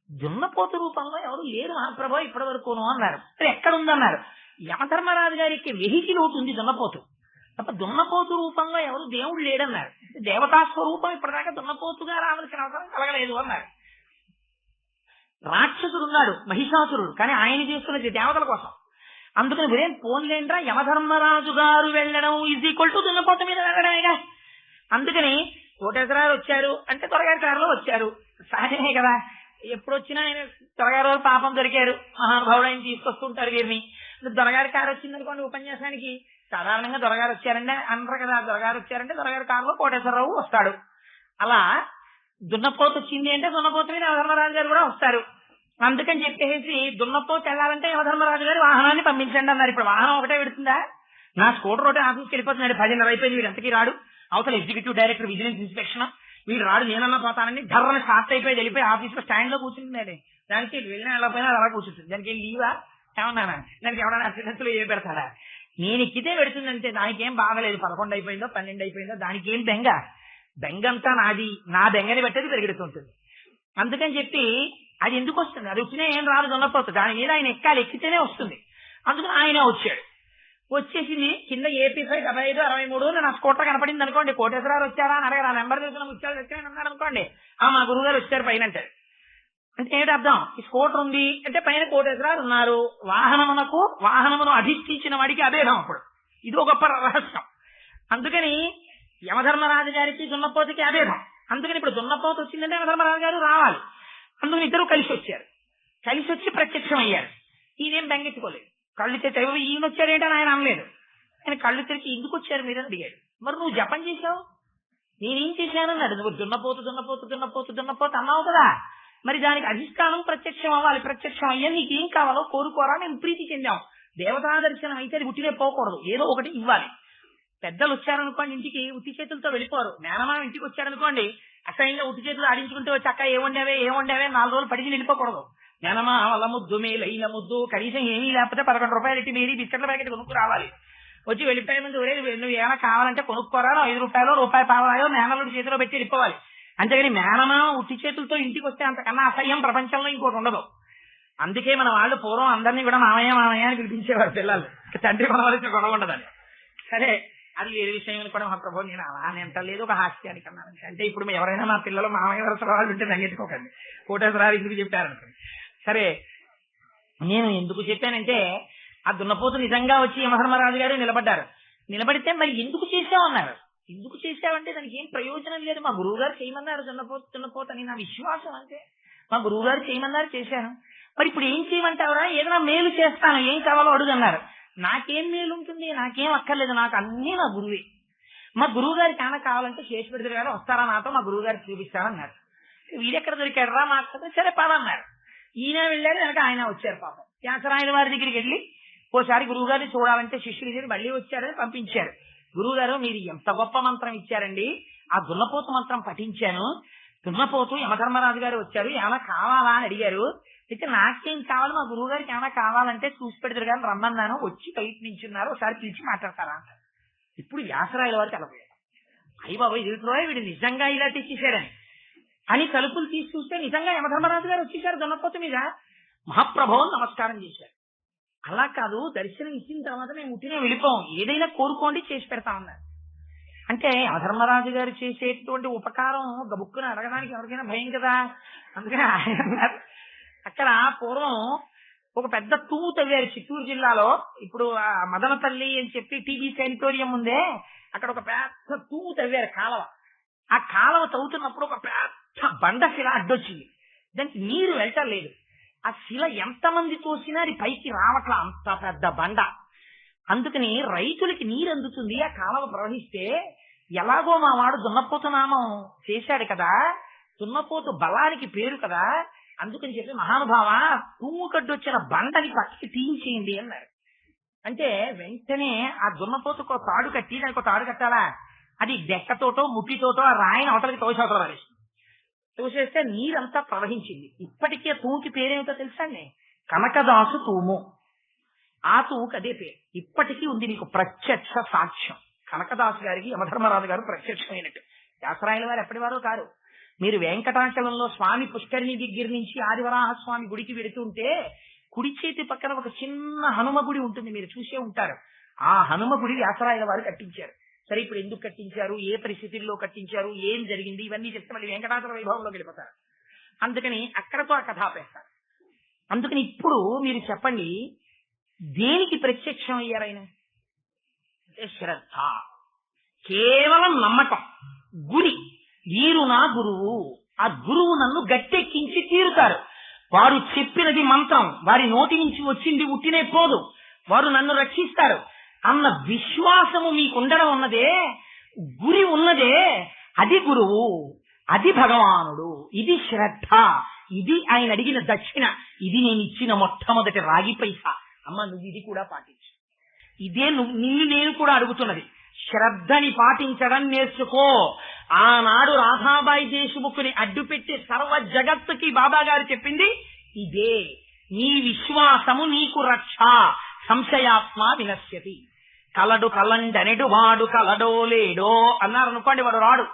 Speaker 1: దున్నపోతు రూపంలో ఎవరు లేరు మహాప్రభో ఇప్పటి వరకును అన్నారు. ఎక్కడుందన్నారు, యమధర్మరాజు గారికి వెహికల్ ఒకటి ఉంది దున్నపోతు తప్ప, దున్నపోతు రూపంలో ఎవరు దేవుడు లేడన్నారు. దేవతా స్వరూపం ఇప్పటిదాకా దున్నపోతుగా రావాల్సిన అవసరం కలగలేదు అన్నారు. రాక్షసుడు ఉన్నాడు మహిషాసురుడు, కానీ ఆయన చేస్తున్నది దేవతల కోసం. అందుకని వీరేం పోన్లేంట్రా యమధర్మరాజు గారు వెళ్ళడం = దున్నపోత మీద వెళ్ళడమేగా. అందుకని కోటేశ్వరరావు వచ్చారు అంటే త్వరగారి కారులో వచ్చారు, సహజమే కదా. ఎప్పుడు వచ్చినా ఆయన త్వరగారు పాపం దొరికారు, మహానుభావుడు ఆయన తీసుకొస్తుంటారు వీరిని. దొరగారి కారు వచ్చిందనుకోండి ఉపన్యాసానికి, సాధారణంగా దొరగారు వచ్చారంటే అనరు కదా. దొరగారు వచ్చారంటే దొరగారి కారులో కోటేశ్వరరావు వస్తాడు. అలా దున్నపోతు వచ్చింది అంటే దున్నపోతు మీద యమధర్మరాజు గారు కూడా వస్తారు. అందుకని చెప్పేసి దున్నపోతు వెళ్ళాలంటే యమధర్మరాజు గారు వాహనాన్ని పంపించండి అన్నారు. ఇప్పుడు వాహనం ఒకటే పెడుతుందా, నా స్కూటర్ ఒకటే ఆఫీస్కి వెళ్ళిపోతున్నాడు, 10:30 అయిపోయింది, వీడు ఎంతకీ రాడు. అవతల ఎగ్జిక్యూటివ్ డైరెక్టర్ విజిలెన్స్ ఇన్స్పెక్షన్, వీడు రాడు, నేనన్నా పోతానని ధర్రని స్టార్ట్ అయిపోయి వెళ్ళిపోయి ఆఫీస్ లో స్టాండ్ లో కూర్చుంటున్నాడు. దానికి వెళ్ళినా వెళ్ళకపోయినా అలా కూర్చుంటుంది. దానికి ఏం లీవా ఏమన్నానా, దానికి ఎవరైనా అసిడెంట్లు ఏ పెడతాడా, నేను ఎక్కితే పెడుతుందంటే దానికి ఏం బాగలేదు. 11 అయిపోయిందో 12 అయిపోయిందో దానికి ఏం బెంగ, బెంగంతా నాది, నా బెంగని బట్టేది పెరుగుతుంటుంది. అందుకని చెప్పి అది ఎందుకు వస్తుంది, అది వచ్చినా ఏం రాదు దున్నపోతుంది, దాని మీద ఆయన ఎక్కాలి, ఎక్కితేనే వస్తుంది. అందుకని ఆయన వచ్చాడు. వచ్చేసింది కింద AP5 75 63 నా స్కూటర్ కనపడింది అనుకోండి, కోటేశ్వరరావు వచ్చారా అని అడగారు. ఆ నెంబర్ తీసుకున్న ముత్యాలు వచ్చారని అన్నాడు అనుకోండి, మా గురువు గారు వచ్చారు పైన అంటారు. అంటే ఏమిటి అర్థం, ఈ స్కూటర్ ఉంది అంటే పైన కోటేశ్వరరావు ఉన్నారు. వాహనమును అధిష్ఠించిన వాడికి అభేదం. అప్పుడు ఇది ఒక గొప్ప రహస్యం. అందుకని యమధర్మరాజు గారికి దున్నపోతుకి అభేదం. అందుకని ఇప్పుడు దున్నపోతు వచ్చిందంటే యమధర్మరాజు గారు రావాలి. అందుకని ఇద్దరు కలిసి వచ్చారు. కలిసి వచ్చి ప్రత్యక్షం అయ్యారు. ఈయనేం బెంగెత్తుకోలేదు. కళ్ళు తెచ్చి ఈయన వచ్చాడేంటని ఆయన అనలేదు. ఆయన కళ్ళు తెరిచి ఎందుకు వచ్చారు మీరని అడిగాడు. మరి నువ్వు జపం చేశావు, నేనేం చేశాను అన్నాడు. నువ్వు దున్నపోతు దున్నపోతు దున్నపోతు దున్నపోతు అన్నావు కదా, మరి దానికి అధిష్టానం ప్రత్యక్షం అవ్వాలి. ప్రత్యక్షం అయ్యా నీకేం కావాలో కోరుకోరా, మేము ప్రీతి చెందాం. దేవతా దర్శనం అయితే అది ఉట్టినే పోకూడదు, ఏదో ఒకటి ఇవ్వాలి. పెద్దలు వచ్చారనుకోండి ఇంటికి ఉట్టి చేతులతో వెళ్ళిపోరు. మేనమామ ఇంటికి వచ్చారనుకోండి అసహ్యంగా ఉట్టి చేతులు ఆడించుకుంటూ వచ్చి అక్క ఏముండేవే 4 రోజులు పడిచి వెళ్ళిపోకూడదు. మేనమా వాళ్ళ ముద్దు మేలైన ముద్దు, కనీసం ఏమీ లేకపోతే 11 రూపాయలు ఇట్టి మీరు బిస్కెట్ల ప్యాకెట్ కొనుక్కు రావాలి. వచ్చి వెళ్ళిపోయే ముందు నువ్వు ఏమైనా కావాలంటే కొనుక్కోరా, 5 రూపాయలు రూపాయి పావాయో మేనల్లుడి చేతిలో పెట్టి వెళ్ళిపోవాలి. అంతేగాని మేనమా ఉట్టి చేతులతో ఇంటికి వస్తే అంతకన్నా అసహ్యం ప్రపంచంలో ఇంకోటి ఉండదు. అందుకే మన వాళ్ళు పూర్వం అందరినీ కూడా మామయ్య మామయ్య అని పిలిపించేవారు పిల్లలు, తండ్రి మనవలసిన గొడవ ఉండదని. సరే అది వేరే విషయం కూడా మా ప్రభు నేను అలా అని అంటలేదు, ఒక హాస్యానికి అన్నాను. అంటే ఇప్పుడు ఎవరైనా మా పిల్లలు మామయ్య వరుస వాళ్ళు ఉంటే తగ్గెట్టుకోకండి, కోటేశ్వరరావు ఎందుకు చెప్పారనుకోండి. సరే నేను ఎందుకు చెప్పానంటే ఆ దున్నపోతు నిజంగా వచ్చి యమధర్మరాజు గారు నిలబడ్డారు. నిలబడితే మరి ఎందుకు చేసావన్నారు. ఎందుకు చేసావంటే దానికి ఏం ప్రయోజనం లేదు, మా గురువు గారు చేయమన్నారు దున్నపోతు అని నా విశ్వాసం. అంతే, మా గురువు గారు చేయమన్నారు చేశాను. మరి ఇప్పుడు ఏం చేయమంటావరా, ఏదైనా మేలు చేస్తాను, ఏం కావాలో అడుగన్నారు. నాకేం మేలు ఉంటుంది, నాకేం అక్కర్లేదు, నాకు అన్నీ నా గురువే. మా గురువు గారికి ఏమైనా కావాలంటే శేషపెడితే గారు వస్తారా నాతో, మా గురువు గారికి చూపిస్తారన్నారు. వీడెక్కడ దొరికాడు రా మాకు, సరే పదన్నారు. ఈయన వెళ్ళారు, వెనక ఆయన వచ్చారు. పాపం వ్యాసరాయల వారి దగ్గరికి వెళ్ళి ఓసారి గురువు గారిని చూడాలంటే శిష్యుడి దగ్గర మళ్ళీ వచ్చారని పంపించారు. గురువు గారు మీరు ఎంత గొప్ప మంత్రం ఇచ్చారండి, ఆ దున్నపోతు మంత్రం పఠించాను, దున్నపోతు యమధర్మరాజు గారు వచ్చారు, ఏమైనా కావాలా అని అడిగారు. అయితే నాకేం కావాలి, మా గురువు గారికి ఏమైనా కావాలంటే చూసి పెడతారు కానీ రమ్మన్నాను, వచ్చి బయట నించున్నారు, ఒకసారి పిలిచి మాట్లాడతారా అంటారు. ఇప్పుడు వ్యాసరాయల వారికి అలపోయారు. అయ్యి బాబు ఎదురులో వీడు నిజంగా ఇలా తెచ్చేశాడని అని తలుపులు తీసి చూస్తే నిజంగా యమధర్మరాజు గారు వచ్చేసారు దున్నపోతు మీద. మహాప్రభు నమస్కారం చేశారు. అలా కాదు, దర్శనం ఇచ్చిన తర్వాత మేము ఉట్టినే వెళ్ళిపోం, ఏదైనా కోరుకోండి చేసి పెడతామన్నారు. అంటే యమధర్మరాజు గారు చేసేటువంటి ఉపకారం గబుక్కున అడగడానికి ఎవరికైనా భయం కదా, అందుకని ఆయన అన్నారు. అక్కడ పూర్వం ఒక పెద్ద తూము తవ్వారు చిత్తూరు జిల్లాలో. ఇప్పుడు ఆ మదనపల్లి అని చెప్పి టీబీ సెనిటోరియం ఉందే, అక్కడ ఒక పెద్ద తూము తవ్వారు కాలవ. ఆ కాలవ తవ్వుతున్నప్పుడు ఒక పెద్ద బండ శిల అడ్డొచ్చింది, దానికి నీరు వెళ్ళలేదు. ఆ శిల ఎంతమంది తోసినా అది పైకి రావట్లా, అంత పెద్ద బండ. అందుకని రైతులకి నీరు అందుతుంది ఆ కాలవ ప్రవహిస్తే. ఎలాగో మా వాడు దున్నపోతు నామం చేశాడు కదా, దున్నపోతు బలానికి పేరు కదా, అందుకని చెప్పి మహానుభావ తూము కడ్డొచ్చిన బండని పక్కకి తీయించేయండి అన్నారు. అంటే వెంటనే ఆ దున్నపోతుకు తాడు కట్టి, దానికి ఒక తాడు కట్టాలా, అది డెక్కతోటో ముట్టితోటో ఆ రాయిని అవతలకి తోసేస్తారు. తోసేస్తే నీరంతా ప్రవహించింది. ఇప్పటికే తూముకి పేరేమిటో తెలుసా అండి, కనకదాసు తూము. ఆ తూముకి అదే పేరు ఇప్పటికీ ఉంది. మీకు ప్రత్యక్ష సాక్ష్యం. కనకదాసు గారికి యమధర్మరాజు గారు ప్రత్యక్షమైనట్టు. వ్యాసరాయల వారు ఎప్పటి వారో కారు. మీరు వెంకటాచలంలో స్వామి పుష్కరిణి దగ్గర నుంచి ఆదివరాహ స్వామి గుడికి వెడుతుంటే కుడి చేతి పక్కన ఒక చిన్న హనుమ గుడి ఉంటుంది, మీరు చూసే ఉంటారు. ఆ హనుమ గుడి వ్యాసరాయల వారు కట్టించారు. సరే, ఇప్పుడు ఎందుకు కట్టించారు, ఏ పరిస్థితుల్లో కట్టించారు, ఏం జరిగింది, ఇవన్నీ చెప్తే మళ్ళీ వెంకటాచల వైభవంలోకి వెళ్ళిపోతారు. అందుకని అక్కడతో ఆ కథ ఆపేస్తారు. అందుకని ఇప్పుడు మీరు చెప్పండి, దేనికి ప్రత్యక్షం అయ్యారు ఆయన అంటే శ్రద్ధ, కేవలం నమ్మకం. గురి, వీరు నా గురువు, ఆ గురువు నన్ను గట్టెక్కించి తీరుతారు, వారు చెప్పినది మంత్రం, వారి నోటి నుంచి వచ్చింది ఉట్టినే పోదు, వారు నన్ను రక్షిస్తారు అన్న విశ్వాసము మీకుండడం ఉన్నదే, గురి ఉన్నదే, అది గురువు, అది భగవానుడు. ఇది శ్రద్ధ, ఇది ఆయన అడిగిన దక్షిణ, ఇది నేను ఇచ్చిన మొట్టమొదటి రాగి పైసా. అమ్మ నువ్వు ఇది కూడా పాటించు. ఇదే నిన్ను నేను కూడా అడుగుతున్నది, శ్రద్ధని పాటించడం నేర్చుకో. ఆనాడు రాధాబాయి దేశముఖుని అడ్డుపెట్టి సర్వ జగత్తుకి బాబా గారు చెప్పింది ఇదే. నీ విశ్వాసము నీకు రక్ష, సంశయాత్మ వినశ్యతి. కలడు కలండనెడు వాడు కలడో లేడో అన్నారనుకోండి, వాడు రాడు.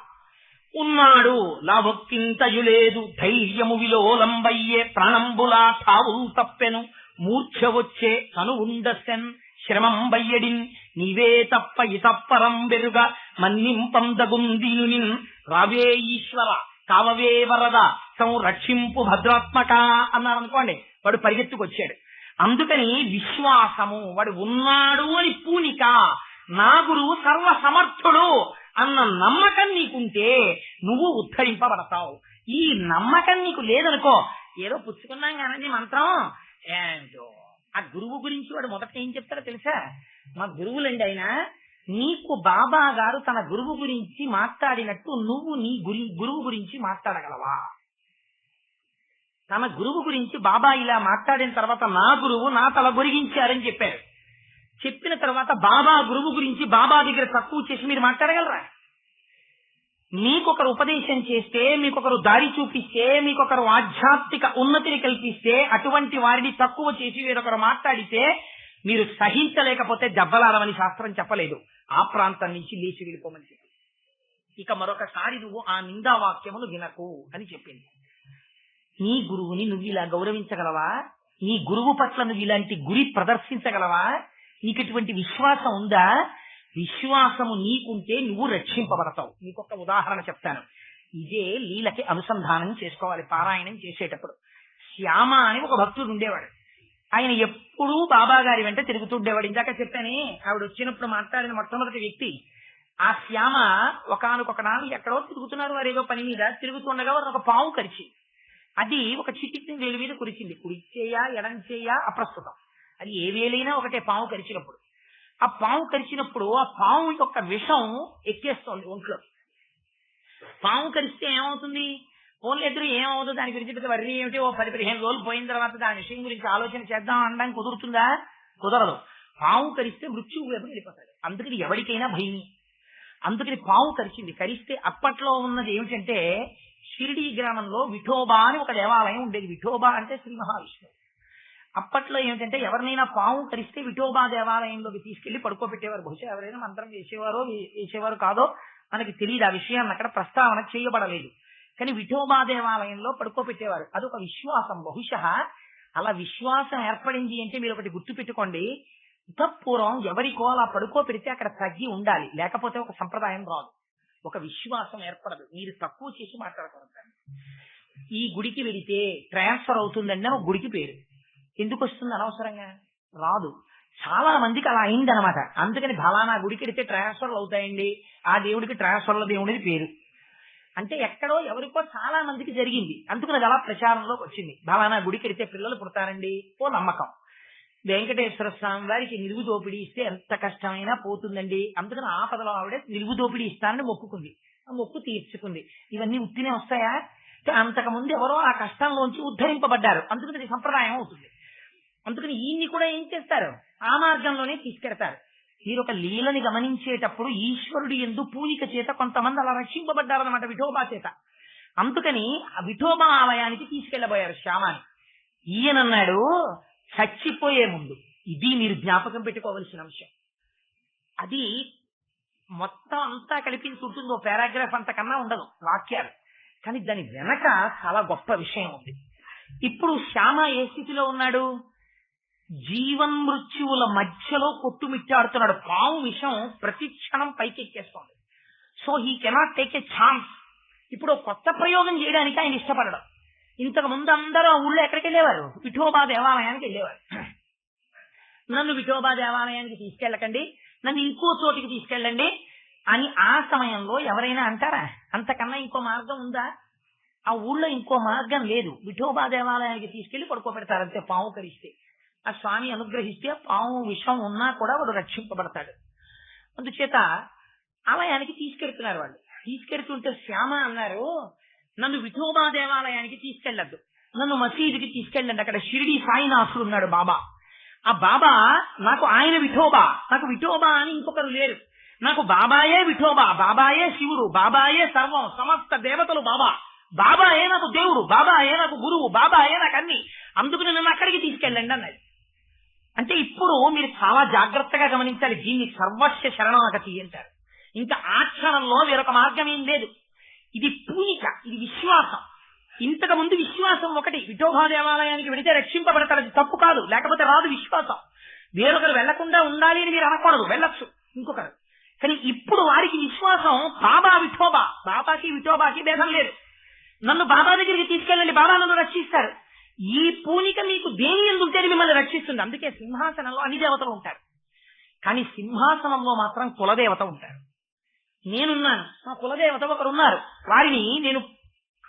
Speaker 1: ఉన్నాడు లాభొక్కింతయు లేదు, ధైర్యము విలోలంబయ్యే, ప్రాణంబులా ఠావు తప్పెను, మూర్ఛ వచ్చే తను ఉండసెన్, శ్రమం బయ్యడిన్, నీవే తప్ప ఇతప్పరం బెరుగ, మన్నింపందగుందిను, రావే ఈశ్వర కావవే వరద, సంరక్షింపు భద్రాత్మక అన్నారనుకోండి, వాడు పరిగెత్తుకొచ్చాడు. అందుకని విశ్వాసము, వాడు ఉన్నాడు అని పూనిక, నా గురువు సర్వసమర్థుడు అన్న నమ్మకం నీకుంటే నువ్వు ఉద్ధరింపబడతావు. ఈ నమ్మకం నీకు లేదనుకో, ఏదో పుచ్చుకున్నాం కానీ మంత్రం ఏంటో. ఆ గురువు గురించి వాడు మొదట ఏం చెప్తాడో తెలుసా, మా గురువులండి ఆయన, నీకు బాబా గారు తన గురువు గురించి మాట్లాడినట్టు నువ్వు నీ గురువు గురించి మాట్లాడగలవా? తన గురువు గురించి బాబా ఇలా మాట్లాడిన తర్వాత నా గురువు నా తల గురిగించారని చెప్పారు. చెప్పిన తర్వాత బాబా గురువు గురించి బాబా దగ్గర తక్కువ చేసి మీరు మాట్లాడగలరా? మీకొకరు ఉపదేశం చేస్తే, మీకొకరు దారి చూపిస్తే, మీకొకరు ఆధ్యాత్మిక ఉన్నతిని కల్పిస్తే, అటువంటి వారిని తక్కువ చేసి వేరొకరు మాట్లాడితే మీరు సహించలేకపోతే దెబ్బలాడమని శాస్త్రం చెప్పలేదు, ఆ ప్రాంతం నుంచి లేచి వెళ్ళిపోమని చెప్పి. ఇక మరొకసారి నువ్వు ఆ నిందావాక్యమును వినకు అని చెప్పింది. నీ గురువుని నువ్వు ఇలా గౌరవించగలవా? నీ గురువు పట్ల నువ్వు ఇలాంటి గురి ప్రదర్శించగలవా? నీకు ఇటువంటి విశ్వాసం ఉందా? విశ్వాసము నీకుంటే నువ్వు రక్షింపబడతావు. నీకొక ఉదాహరణ చెప్తాను. ఇదే లీలకి అనుసంధానం చేసుకోవాలి పారాయణం చేసేటప్పుడు. శ్యామ అని ఒక భక్తుడు ఉండేవాడు. ఆయన ఎప్పుడూ బాబా గారి వెంట తిరుగుతుండేవాడు. ఇందాక చెప్పానే, ఆవిడ వచ్చినప్పుడు మాట్లాడిన మొట్టమొదటి వ్యక్తి ఆ శ్యామ. ఒకనొక నాడు ఎక్కడో తిరుగుతున్నారు వారు, ఏదో పని మీద తిరుగుతుండగా వారు ఒక పాము కరిచి, అది ఒక చిటికి వేలు మీద కురిచింది. కుడి చేయా ఎడం చేయా అప్రస్తుతం, అది ఏ వేలైనా ఒకటే పాము కరిచినప్పుడు. ఆ పాము కరిచినప్పుడు ఆ పాము యొక్క విషం ఎక్కేస్తోంది ఒంట్లో. పాము కరిస్తే ఏమవుతుంది? ఫోన్లు ఎదురు ఏమవుతుందో దాని గురించి పెద్ద వర్రీ ఏమిటి, ఓ 10-15 రోజులు పోయిన తర్వాత దాని విషయం గురించి ఆలోచన చేద్దాం అనడానికి కుదురుతుందా? కుదరదు. పాము కరిస్తే మృత్యువు వైపు వెళ్ళిపోతాడు. అందుకని ఎవరికైనా భయమే. అందుకని పాము కరిచింది. కరిస్తే అప్పట్లో ఉన్నది ఏమిటంటే, షిరిడీ గ్రామంలో విఠోబా అని ఒక దేవాలయం ఉండేది. విఠోబా అంటే శ్రీ మహావిష్ణువు. అప్పట్లో ఏమిటంటే, ఎవరినైనా పాము కరిస్తే విఠోబా దేవాలయంలోకి తీసుకెళ్లి పడుకోబెట్టేవారు. బహుశా ఎవరైనా మంత్రం వేసేవారు కాదో మనకి తెలియదు. ఆ విషయాన్ని అక్కడ ప్రస్తావన చేయబడలేదు. కానీ విఠోబా దేవాలయంలో పడుకోబెట్టేవారు. అదొక విశ్వాసం. బహుశా అలా విశ్వాసం ఏర్పడింది అంటే మీరు ఒకటి గుర్తు పెట్టుకోండి, పూర్వం ఎవరికో అలా పడుకోబెడితే అక్కడ తగ్గి ఉండాలి, లేకపోతే ఒక సంప్రదాయం రాదు, ఒక విశ్వాసం ఏర్పడదు. మీరు తక్కువ చేసి మాట్లాడకూడదు. ఈ గుడికి వెళితే ట్రాన్స్ఫర్ అవుతుందండి అని ఒక గుడికి పేరు. ఎందుకు వస్తుంది? అనవసరంగా రాదు. చాలా మందికి అలా అయిందనమాట. అందుకని ఫలానా గుడికి వెళితే ట్రాన్స్ఫర్లు అవుతాయండి, ఆ దేవుడికి ట్రాన్స్ఫర్ల దేవుడిది పేరు. అంటే ఎక్కడో ఎవరికో చాలా మందికి జరిగింది, అందుకని అది అలా ప్రచారంలోకి వచ్చింది. ఫలానా గుడికి వెళితే పిల్లలు పుడతారండి, ఓ నమ్మకం. వెంకటేశ్వర స్వామి వారికి నిలువు దోపిడీ ఇస్తే ఎంత కష్టమైనా పోతుందండి, అందుకని ఆపదలో ఆవిడ నిలువు దోపిడీ ఇస్తానని మొక్కుకుంది. ఆ మొక్కు తీర్చుకుంది. ఇవన్నీ ఉత్తినే వస్తాయా? అంతకుముందు ఎవరో ఆ కష్టంలోంచి ఉద్ధరింపబడ్డారు, అందుకని ఇది సంప్రదాయం అవుతుంది. అందుకని ఈయన్ని కూడా ఏం చేస్తారు? ఆ మార్గంలోనే తీసుకెడతారు. మీరు ఒక లీలని గమనించేటప్పుడు ఈశ్వరుడి యందు పూనిక చేత కొంతమంది అలా రక్షింపబడ్డారన్నమాట, విఠోబా చేత. అందుకని ఆ విఠోబా ఆలయానికి తీసుకెళ్లబోయారు శ్యామాని. ఈయనన్నాడు, చచ్చిపోయే ముందు, ఇది మీరు జ్ఞాపకం పెట్టుకోవలసిన అంశం. అది మొత్తం అంతా కల్పించి ఉంటుంది, ఓ పారాగ్రాఫ్ అంతకన్నా ఉండదు వాక్యాలు, కానీ దాని వెనక చాలా గొప్ప విషయం ఉంది. ఇప్పుడు శ్యామ ఏ స్థితిలో ఉన్నాడు? జీవన్మృత్యువుల మధ్యలో కొట్టుమిట్టాడుతున్నాడు. పాము విషం ప్రతి క్షణం పైకెక్కేస్తోంది. So he cannot take a chance. ఇప్పుడు కొత్త ప్రయోగం చేయడానికి ఆయన ఇష్టపడడం. ఇంతకు ముందు అందరూ ఊళ్ళో ఎక్కడికి వెళ్ళేవారు? విఠోబా దేవాలయానికి వెళ్ళేవారు. నన్ను విఠోబా దేవాలయానికి తీసుకెళ్ళకండి, నన్ను ఇంకో చోటికి తీసుకెళ్ళండి అని ఆ సమయంలో ఎవరైనా అంటారా? అంతకన్నా ఇంకో మార్గం ఉందా? ఆ ఊళ్ళో ఇంకో మార్గం లేదు. విఠోబా దేవాలయానికి తీసుకెళ్లి పడుకోబెడతారంతే. పాము కరిస్తే ఆ స్వామి అనుగ్రహిస్తే పాము విషం ఉన్నా కూడా వాడు రక్షింపబడతాడు. అందుచేత ఆలయానికి తీసుకెళ్తున్నారు వాళ్ళు. తీసుకెళ్తుంటే శ్యామ అన్నారు, నన్ను విఠోబా దేవాలయానికి తీసుకెళ్లద్దు, నన్ను మసీదుకి తీసుకెళ్ళండి. అక్కడ షిరిడి సాయినాథుడు ఉన్నాడు బాబా. ఆ బాబా నాకు ఆయన విఠోబా, నాకు విఠోబా అని ఇంకొకరు లేరు. నాకు బాబాయే విఠోబా, బాబాయే శివుడు, బాబాయే సర్వం, సమస్త దేవతలు బాబా, బాబాయే నాకు దేవుడు, బాబాయే నాకు గురువు, బాబాయే నాకు అన్ని, అందుకని నన్ను అక్కడికి తీసుకెళ్ళండి అన్నది. అంటే ఇప్పుడు మీరు చాలా జాగ్రత్తగా గమనించాలి, దీన్ని సర్వస్వ శరణాగతి అంటారు. ఇంకా ఆ క్షణంలో వేరొక మార్గం ఏం లేదు. ఇది పూనిక, ఇది విశ్వాసం. ఇంతకు ముందు విశ్వాసం ఒకటి, విఠోబా దేవాలయానికి వెళితే రక్షింపబడతారు, అది తప్పు కాదు, లేకపోతే రాదు విశ్వాసం. వేరొకరు వెళ్లకుండా ఉండాలి అని మీరు అనకూడదు, వెళ్ళొచ్చు ఇంకొకరు. కానీ ఇప్పుడు వారికి విశ్వాసం బాబా విఠోబా, బాబాకి విఠోబాకి భేదం లేదు. నన్ను బాబా దగ్గరికి తీసుకెళ్ళండి, బాబా నన్ను రక్షిస్తారు. ఈ పూనిక మీకు దేని యందు ఉంటే మిమ్మల్ని రక్షిస్తుంది. అందుకే సింహాసనంలో అన్ని దేవతలు ఉంటారు, కానీ సింహాసనంలో మాత్రం కులదేవత ఉంటారు. నేనున్నాను, మా కులదేవత ఒకరు ఉన్నారు, వారిని నేను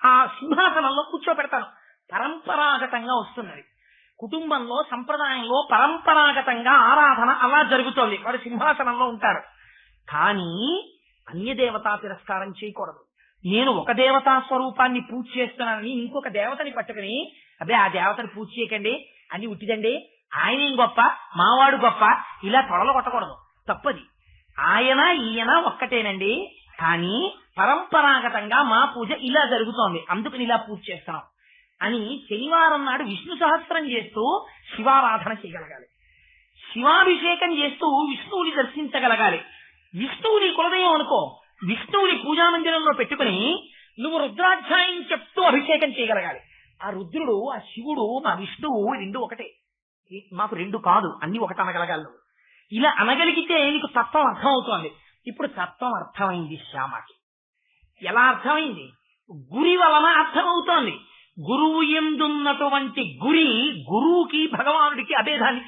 Speaker 1: ఆ సింహాసనంలో కూర్చోబెడతాను. పరంపరాగతంగా వస్తున్నది. కుటుంబంలో సంప్రదాయంలో పరంపరాగతంగా ఆరాధన అలా జరుగుతోంది, వారు సింహాసనంలో ఉంటారు. కానీ అన్య దేవతా తిరస్కారం చేయకూడదు. నేను ఒక దేవతా స్వరూపాన్ని పూజ చేస్తున్నానని ఇంకొక దేవతని పట్టుకుని అబ్బే ఆ దేవతని పూజ చేయకండి అని ఉట్టిదండి, ఆయనేం గొప్ప మావాడు గొప్ప ఇలా తొడలు కొట్టకూడదు, తప్పది. ఆయన ఈయన ఒక్కటేనండి, కానీ పరంపరాగతంగా మా పూజ ఇలా జరుగుతోంది, అందుకని ఇలా పూజ చేస్తున్నాం అని శనివారం నాడు విష్ణు సహస్రం చేస్తూ శివారాధన చేయగలగాలి, శివాభిషేకం చేస్తూ విష్ణువుని దర్శించగలగాలి. విష్ణువుని కులదయం అనుకో, విష్ణువుని పూజామందిరంలో పెట్టుకుని నువ్వు రుద్రాధ్యాయం చెప్తూ అభిషేకం చేయగలగాలి. ఆ రుద్రుడు ఆ శివుడు మా విష్ణువు రెండు ఒకటే, మాకు రెండు కాదు అన్ని ఒకటి అనగలగాలి. నువ్వు ఇలా అనగలిగితే నీకు తత్వం అర్థమవుతోంది. ఇప్పుడు తత్వం అర్థమైంది శ్యామకి. ఎలా అర్థమైంది? గురి వలన అర్థమవుతోంది. గురువు ఎందున్నటువంటి గురువుకి భగవానుడికి అభేదాన్ని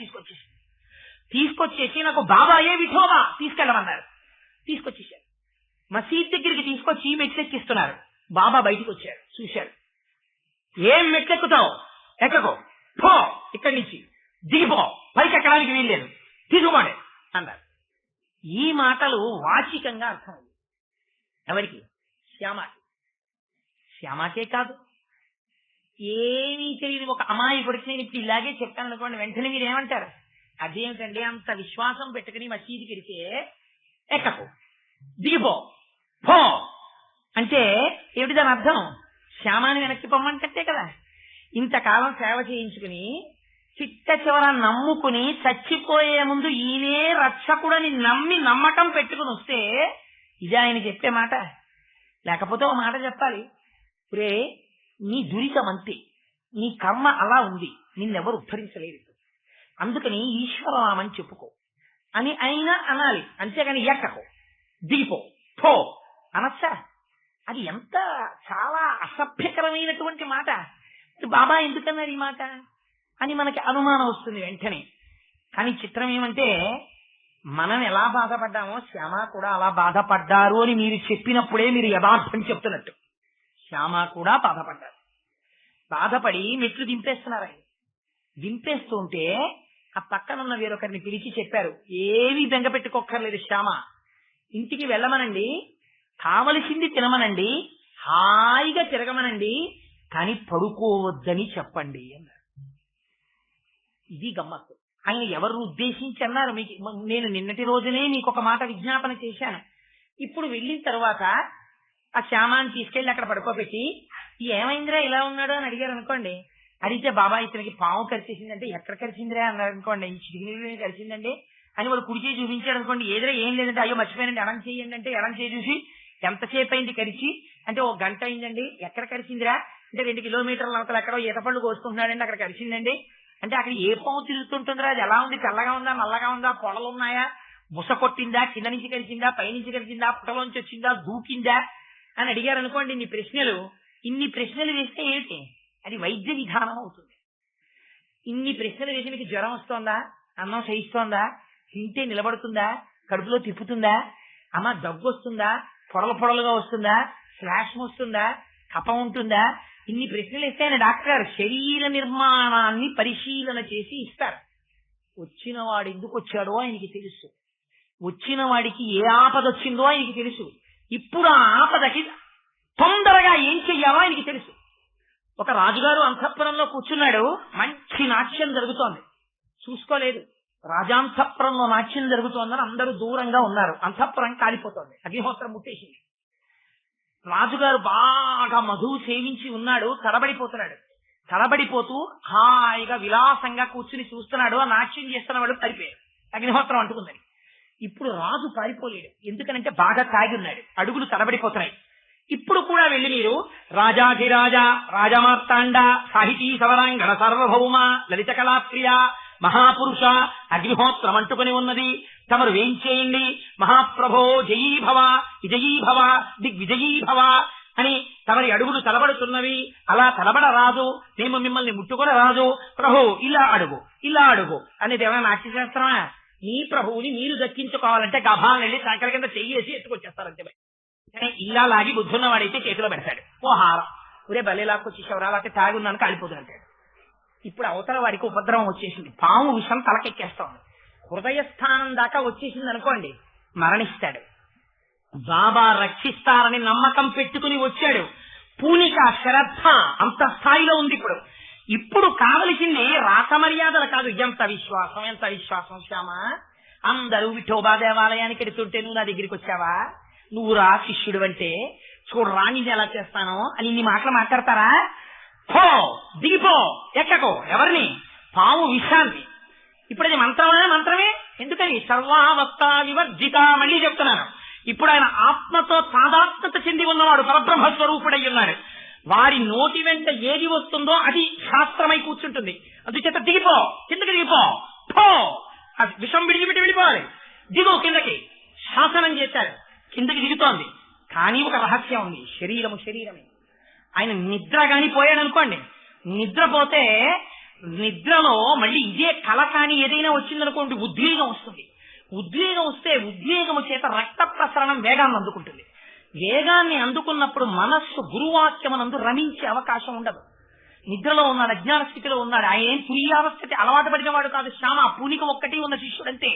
Speaker 1: తీసుకొచ్చేసి నాకు బాబాయే విఠోబా తీసుకెళ్ళమన్నారు. తీసుకొచ్చేసారు. మసీద్ దగ్గరికి తీసుకొచ్చి మెట్లెక్కిస్తున్నారు. బాబా బయటికి వచ్చారు, చూశారు. ఏం మెట్లెక్కుతావు, ఎక్కకో, పో ఇక్కడి నుంచి, దిగిపో, పైకి ఎక్కడానికి వీల్లేదు, తీసుకోండి అన్నారు. ఈ మాటలు వాచికంగా అర్థమైంది ఎవరికి? శ్యామకి. శ్యామకే కాదు, ఏమీ తెలియదు ఒక అమాయకుడికి నేను ఇప్పుడు ఇలాగే చెప్తాను అనుకోండి, వెంటనే మీరు ఏమంటారు? అదేమిటండి అంత విశ్వాసం పెట్టుకుని మసీదుకి వెడితే ఎక్కకు, దిగిపో, పో అంటే ఏమిటి దాని అర్థం? శ్యామాని వెనక్కి పొమ్మంటే కదా. ఇంతకాలం సేవ చేయించుకుని చిట్ట చివర నమ్ముకుని చచ్చిపోయే ముందు ఈయనే రక్షకుడని నమ్మి నమ్మకం పెట్టుకుని వస్తే ఇది ఆయన చెప్పే మాట. లేకపోతే ఒక మాట చెప్పాలి, రే నీ దురితం అంతే, నీ కర్మ అలా ఉంది, నిన్నెవరు ఉద్ధరించలేదు, అందుకని ఈశ్వరనామని చెప్పుకో అని అయినా అనాలి. అంతేగాని ఎక్కకో, దిగిపో, పో అనొచ్చా? అది ఎంత చాలా అసభ్యకరమైనటువంటి మాట. బాబా ఎందుకన్నారు ఈ మాట అని మనకి అనుమానం వస్తుంది వెంటనే. కానీ చిత్రం ఏమంటే మనం ఎలా బాధపడ్డామో శ్యామ కూడా అలా బాధపడ్డారు అని మీరు చెప్పినప్పుడే మీరు యథార్థం చెప్తున్నట్టు. శ్యామ కూడా బాధపడ్డారు. బాధపడి మెట్లు దింపేస్తున్నారు. ఆయన దింపేస్తుంటే ఆ పక్కనున్న వేరొకరిని పిలిచి చెప్పారు, ఏమీ బెంగ పెట్టుకోక్కర్లేదు శ్యామ, ఇంటికి వెళ్ళమనండి, కావలసింది తినమనండి, హాయిగా తిరగమనండి, కానీ పడుకోవద్దని చెప్పండి అన్నారు. ఇది గమ్మత్తు. ఆయన ఎవరు ఉద్దేశించి అన్నారు? మీకు నేను నిన్నటి రోజునే మీకు ఒక మాట విజ్ఞాపన చేశాను. ఇప్పుడు వెళ్ళిన తర్వాత ఆ శ్యామాన్ని తీసుకెళ్లి అక్కడ పడుకోబెట్టి ఏమైందిరా ఇలా ఉన్నాడు అని అడిగారు అనుకోండి. అడిగితే బాబా ఇతనికి పాము కరిచేసిందంటే ఎక్కడ కరిచిందిరా అన్నారు అనుకోండి, ఈ చిటికి కరిచిందండి అని వాడు కుడి చేయి చూపించాడు అనుకోండి. ఏదైనా ఏం లేదంటే అయ్యో మర్చిపోయానండి ఎడం చేయండి అంటే ఎడం చేయి చూసి ఎంతసేపు అయింది కరిచి అంటే 1 గంట అయిందండి. ఎక్కడ కరిచిందిరా అంటే 2 కిలోమీటర్ల అవతల ఎక్కడో ఈత పళ్ళు కోసుకుంటున్నాడండి, అక్కడ కరిచిందండి అంటే అక్కడ ఏ పాము తిరుగుతుంటుందిరా, అది ఎలా ఉంది, తెల్లగా ఉందా, నల్లగా ఉందా, పొడలు ఉన్నాయా, బుస కొట్టిందా, కింద నుంచి కరిచిందా, పైనుంచి కరిచిందా, పుట్టలోంచి వచ్చిందా, దూకిందా అని అడిగారు అనుకోండి. ఇన్ని ప్రశ్నలు వేస్తే ఏంటి అది వైద్య విధానం అవుతుంది. ఇన్ని ప్రశ్నలు వేసి మీకు జ్వరం వస్తోందా, అన్నం సహిస్తోందా, తింటే నిలబడుతుందా, కడుపులో తిప్పుతుందా, అమ్మ దగ్గు వస్తుందా, పొడలుగా వస్తుందా, శ్లాషం వస్తుందా, కఫం ఉంటుందా, ఇన్ని ప్రశ్నలు ఇస్తే ఆయన డాక్టర్ గారు శరీర నిర్మాణాన్ని పరిశీలన చేసి ఇస్తారు. వచ్చిన వాడు ఎందుకు వచ్చాడో ఆయనకి తెలుసు, వచ్చిన వాడికి ఏ ఆపద వచ్చిందో ఆయనకి తెలుసు, ఇప్పుడు ఆ ఆపదకి తొందరగా ఏం చెయ్యాలో ఆయనకి తెలుసు. ఒక రాజుగారు అంతఃపురంలో కూర్చున్నాడు, మంచి నాట్యం జరుగుతోంది, చూసుకోలేదు. రాజాంతఃపురంలో నాట్యం జరుగుతోందని అందరూ దూరంగా ఉన్నారు. అంతఃపురం కాలిపోతోంది, అగ్నిహోత్రం ముట్టేసింది. రాజుగారు బాగా మధువు సేవించి ఉన్నాడు, తడబడిపోతున్నాడు. తడబడిపోతూ హాయిగా విలాసంగా కూర్చుని చూస్తున్నాడు. ఆ నాట్యం చేస్తున్నవాడు పారిపోయాడు, అగ్నిహోత్రం అంటుకుందని. ఇప్పుడు రాజు పారిపోలేడు, ఎందుకనంటే బాగా తాగి ఉన్నాడు, అడుగులు తడబడిపోతున్నాయి. ఇప్పుడు కూడా వెళ్ళి మీరు రాజాధిరాజ రాజమార్తాండ సాహితీ సవరాంగణ సార్వభౌమ లలిత కళాప్రియ మహాపురుష అగ్నిహోత్రం అంటుకుని ఉన్నది, తమరు వేంచేయండి, మహాప్రభో జయీభవ విజయీభవ దిగ్విజయీభవ అని తమరి అడుగులు తలబడుతున్నవి. అలా తలబడరాదు, మేము మిమ్మల్ని ముట్టుకుని రాజు, ప్రభు ఇలా అడుగు అనేది ఏమైనా నాట్యశాస్త్రమా? మీ ప్రభువుని మీరు దక్కించుకోవాలంటే గభాన్ని వెళ్ళి సంకల కింద చెయ్యేసి ఎత్తుకొచ్చేస్తారంటే. కానీ ఇలా లాగి బుద్ధున్నవాడైతే చేతిలో పెడతాడు, ఓ హారం, ఒరే బల్లే లాక్కొచ్చేసేవరా, లేకపోతే తాగి ఉన్నాను కాలిపోతుంటాడు. ఇప్పుడు అవతల వాడికి ఉపద్రవం వచ్చేసింది, పాము విషం తలకెక్కేస్తా ఉంది, హృదయస్థానం దాకా వచ్చేసింది అనుకోండి, మరణిస్తాడు. బాబా రక్షిస్తారని నమ్మకం పెట్టుకుని వచ్చాడు, పూనిక శ్రద్ధ అంత స్థాయిలో ఉంది. ఇప్పుడు కావలసింది రాసమర్యాదలు కాదు, ఎంత విశ్వాసం శ్యామ. అందరూ విఠోబా దేవాలయానికి ఎడుతుంటే నువ్వు నా దగ్గరికి వచ్చావా, నువ్వు రా శిష్యుడు అంటే చూడరా నేను ఎలా చేస్తానో అని ఇన్ని మాటలు మాట్లాడతారా? పో, దిగిపో, ఎక్కకో, ఎవరిని? పాము విషాన్ని. ఇప్పుడు అది మంత్రమే. ఎందుకని? సర్వావస్థ వివర్జిత. మళ్ళీ చెప్తున్నాను, ఇప్పుడు ఆయన ఆత్మతో తాదాత్మ్యత చెంది ఉన్నవాడు, పరబ్రహ్మ స్వరూపుడై ఉన్నాడు. వారి నోటి వెంట ఏది వస్తుందో అది శాస్త్రమై కూర్చుంటుంది. అందుచేత దిగిపో, కిందకి దిగిపో, పో, విషం విడిచిపెట్టి వెళ్ళిపోవాలి, దిగు కిందకి శాసనం చేశారు. కిందకి దిగుతోంది, కానీ ఒక రహస్యం ఉంది, శరీరమే. ఆయన నిద్ర గాని పోయాడు అనుకోండి, నిద్రపోతే నిద్రలో మళ్ళీ ఇదే కళ కానీ ఏదైనా వచ్చిందనుకోండి, ఉద్వేగం వస్తుంది. ఉద్వేగం వస్తే ఉద్వేగము చేత రక్త ప్రసరణం వేగాన్ని అందుకుంటుంది. వేగాన్ని అందుకున్నప్పుడు మనస్సు గురువాక్యమునందు రమించే అవకాశం ఉండదు. నిద్రలో ఉన్నాడు, అజ్ఞాన స్థితిలో ఉన్నాడు, ఆయన ఏం తుర్యావస్థకి అలవాటు పడినవాడు కాదు. శ్యామ పూనిక ఒక్కటి ఉన్న శిష్యుడంతే.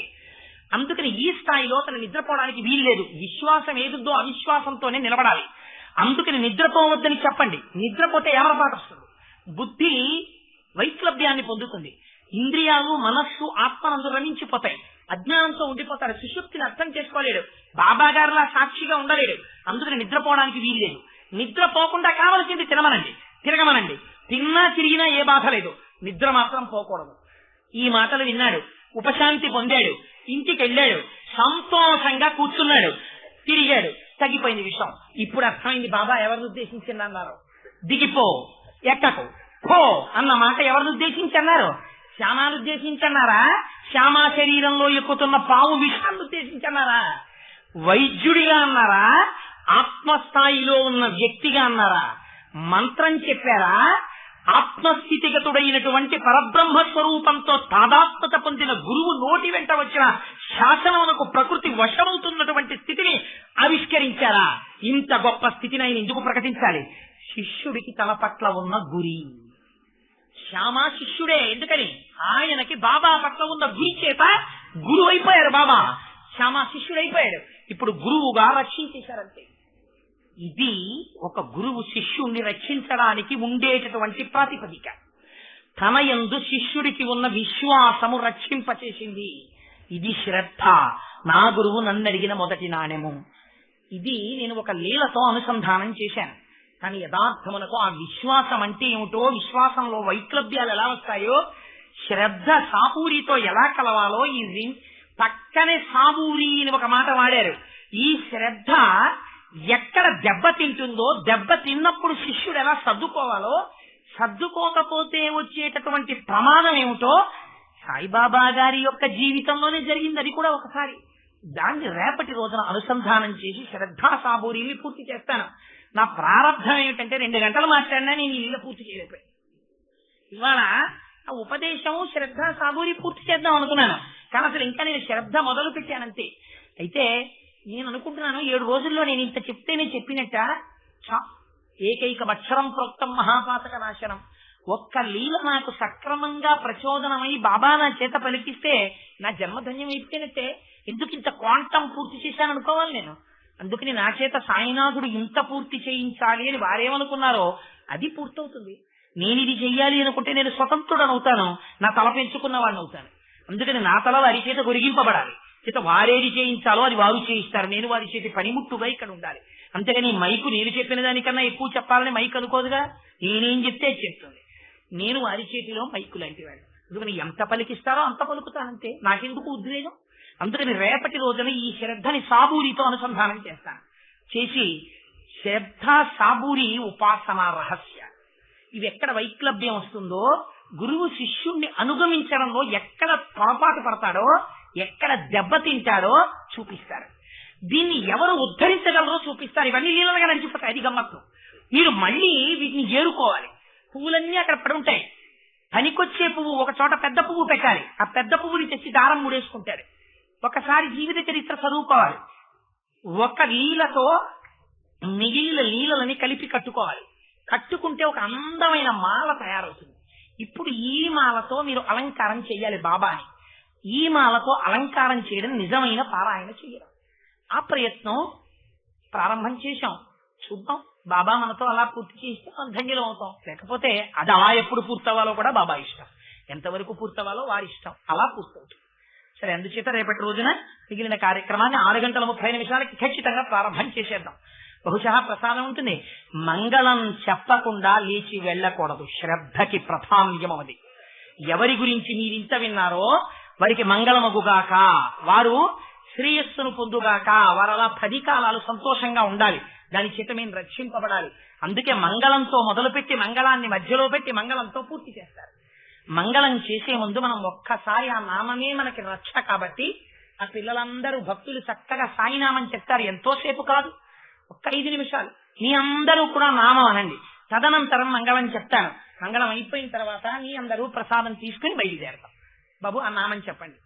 Speaker 1: అందుకని ఈ స్థాయిలో తను నిద్రపోవడానికి వీల్లేదు. విశ్వాసం ఏదుందో అవిశ్వాసంతోనే నిలబడాలి. అందుకని నిద్రపోవద్దని చెప్పండి. నిద్రపోతే ఏమరపాటు వస్తుంది. బుద్ధి వైక్లభ్యాన్ని పొందుతుంది. ఇంద్రియాలు, మనస్సు, ఆత్మనందు రమించిపోతాయి. అజ్ఞానంతో ఉండిపోతాడు. సుషుప్తిని అర్థం చేసుకోలేడు. బాబా గారిలా సాక్షిగా ఉండలేడు. అందుకని నిద్రపోవడానికి వీలు లేదు. నిద్రపోకుండా కావలసింది తిరగమనండి. తిన్నా తిరిగినా ఏ బాధ లేదు. నిద్ర మాత్రం పోకూడదు. ఈ మాటలు విన్నాడు, ఉపశాంతి పొందాడు, ఇంటికి వెళ్ళాడు, సంతోషంగా కూర్చున్నాడు, తిరిగాడు, తగ్గిపోయింది విషయం. ఇప్పుడు అర్థమైంది బాబా ఎవరిని ఉద్దేశించింది అన్నారు. దిగిపో, ఎక్కకు, పో అన్న మాట ఎవరిని ఉద్దేశించి అన్నారు? శ్యామాను ఉద్దేశించన్నారా? శ్యామా శరీరంలో ఎక్కుతున్న పాము విషయాన్ని ఉద్దేశించన్నారా? వైద్యుడిగా అన్నారా? ఆత్మస్థాయిలో ఉన్న వ్యక్తిగా అన్నారా? మంత్రం చెప్పారా? ఆత్మస్థితిగతుడైనటువంటి పరబ్రహ్మ స్వరూపంతో తాదాత్మత పొందిన గురువు నోటి వెంట వచ్చిన శాసనమునకు ప్రకృతి వశమవుతున్నటువంటి స్థితిని ఆవిష్కరించారా? ఇంత గొప్ప స్థితిని ఆయన ఎందుకు ప్రకటించాలి? శిష్యుడికి తన పట్ల ఉన్న గురి. శ్యామా శిష్యుడే. ఎందుకని? ఆయనకి బాబా పట్ల ఉన్న గురి చేత గురువు అయిపోయారు బాబా. శ్యామా శిష్యుడైపోయాడు. ఇప్పుడు గురువుగా రక్షించేశారంతే. ఇది ఒక గురువు శిష్యుణ్ణి రక్షించడానికి ఉండేటటువంటి ప్రాతిపదిక. తన యందు శిష్యుడికి ఉన్న విశ్వాసము రక్షింపచేసింది. ఇది శ్రద్ధ. నా గురువు నన్ను అడిగిన మొదటి నాణ్యము. ఇది నేను ఒక లీలతో అనుసంధానం చేశాను. కానీ యథార్థమునకు ఆ విశ్వాసం అంటే ఏమిటో, విశ్వాసంలో వైక్లభ్యాలు ఎలా వస్తాయో, శ్రద్ధ సాబూరితో ఎలా కలవాలో, ఈ పక్కనే సాబూరి అని ఒక మాట వాడారు. ఈ శ్రద్ధ ఎక్కడ దెబ్బతింటుందో, దెబ్బ తిన్నప్పుడు శిష్యుడు ఎలా సర్దుకోవాలో, సర్దుకోకపోతే వచ్చేటటువంటి ప్రమాదం ఏమిటో సాయిబాబా గారి యొక్క జీవితంలోనే జరిగింది. అది కూడా ఒకసారి. దాన్ని రేపటి రోజున అనుసంధానం చేసి శ్రద్ధా సాబూరిని పూర్తి చేస్తాను. నా ప్రారంభం ఏమిటంటే 2 గంటలు మాట్లాడినా నేను ఈ లీల పూర్తి చేయలేకపోయాను. ఇవాళ ఆ ఉపదేశం శ్రద్ధా సాబూరి పూర్తి చేద్దాం అనుకున్నాను. కానీ అసలు ఇంకా నేను శ్రద్ధ మొదలు పెట్టానంతే. అయితే నేను అనుకుంటున్నాను 7 రోజుల్లో నేను ఇంత చెప్తేనే చెప్పినట్ట. ఏకైక అక్షరం ప్రోక్తం మహాపాతక నాశనం. ఒక్క లీల నాకు సక్రమంగా ప్రచోదనమై బాబా నా చేత పలికిస్తే నా జన్మధన్యం అయిపోయినట్టే. ఎందుకు ఇంత క్వాంటం పూర్తి చేశాను అనుకోవాలి నేను. అందుకని నా చేత సాయినాథుడు ఇంత పూర్తి చేయించాలి అని వారేమనుకున్నారో అది పూర్తవుతుంది. నేను ఇది చెయ్యాలి అనుకుంటే నేను స్వతంత్రుడని అవుతాను, నా తల పెంచుకున్న వాడిని అవుతాను. అందుకని నా తల వారి చేత గొరిగింపబడాలి. చేత వారేది చేయించాలో అది వారు చేయిస్తారు. నేను వారి చేతి పనిముట్టుగా ఇక్కడ ఉండాలి. అంతేగాని మైకు నేను చెప్పిన దానికన్నా ఎక్కువ చెప్పాలని మైక్ అనుకోదుగా. నేనేం చెప్తే చెప్తుంది. నేను వారి చేతిలో మైకు లాంటి వాడు. అందుకని ఎంత పలికిస్తారో అంత పలుకుతానంతే. నాకెందుకు ఉద్వేగం? అందుకని రేపటి రోజున ఈ శ్రద్ధని సాబూరితో అనుసంధానం చేస్తాను. చేసి శ్రద్ధ సాబూరి ఉపాసన రహస్య. ఇవి ఎక్కడ వైక్లభ్యం వస్తుందో, గురువు శిష్యుణ్ణి అనుగమించడంలో ఎక్కడ పొరపాటు పడతాడో, ఎక్కడ దెబ్బతింటాడో చూపిస్తారు. దీన్ని ఎవరు ఉద్ధరించగలరో చూపిస్తారు. ఇవన్నీ లీలలుగా నడిచిపోతాయి. అది గమ్మత్తు. మీరు మళ్ళీ వీటిని చేరుకోవాలి. పువ్వులన్నీ అక్కడ పడి ఉంటాయి. పనికొచ్చే పువ్వు ఒక చోట పెద్ద పువ్వు పెట్టాలి. ఆ పెద్ద పువ్వుని తెచ్చి దారం మూడేసుకుంటాడు. ఒకసారి జీవిత చరిత్ర చదువుకోవాలి. ఒక లీలతో మిగిలిన లీలలని కలిపి కట్టుకోవాలి. కట్టుకుంటే ఒక అందమైన మాల తయారవుతుంది. ఇప్పుడు ఈ మాలతో మీరు అలంకారం చేయాలి బాబాని. ఈ మాలతో అలంకారం చేయడం నిజమైన పారాయణ చేయడం. ఆ ప్రయత్నం ప్రారంభం చేశాం. చూద్దాం, బాబా మనతో అలా పూర్తి చేస్తే మనం ధన్యులం అవుతాం. లేకపోతే అది అలా ఎప్పుడు పూర్తవ్వాలో కూడా బాబా ఇష్టం. ఎంతవరకు పూర్తవ్వాలో వారి ఇష్టం. అలా పూర్తవుతుంది. సరే, అందుచేత రేపటి రోజున మిగిలిన కార్యక్రమాన్ని 6:30 ఖచ్చితంగా ప్రారంభం చేసేద్దాం. బహుశా ప్రసాదం ఉంటుంది. మంగళం చెప్పకుండా లేచి వెళ్ళకూడదు. శ్రద్ధకి ప్రధాన్యం అది. ఎవరి గురించి మీరింత విన్నారో వారికి మంగళమగుగాక, వారు శ్రేయస్సును పొందుగాక, వారు అలా 10 కాలాలు సంతోషంగా ఉండాలి. దాని చేత మేము రక్షింపబడాలి. అందుకే మంగళంతో మొదలుపెట్టి మంగళాన్ని మధ్యలో పెట్టి మంగళంతో పూర్తి చేస్తారు. మంగళం చేసే ముందు మనం ఒక్కసారి ఆ నామమే మనకి రక్ష కాబట్టి ఆ పిల్లలందరూ భక్తులు చక్కగా సాయినామం చెప్తారు. ఎంతోసేపు కాదు, ఒక్క 5 నిమిషాలు. మీ అందరూ కూడా నామం అనండి. తదనంతరం మంగళం చెప్తాను. మంగళం అయిపోయిన తర్వాత మీ అందరూ ప్రసాదం తీసుకుని బయలుదేరతాం. బాబు ఆ నామం చెప్పండి.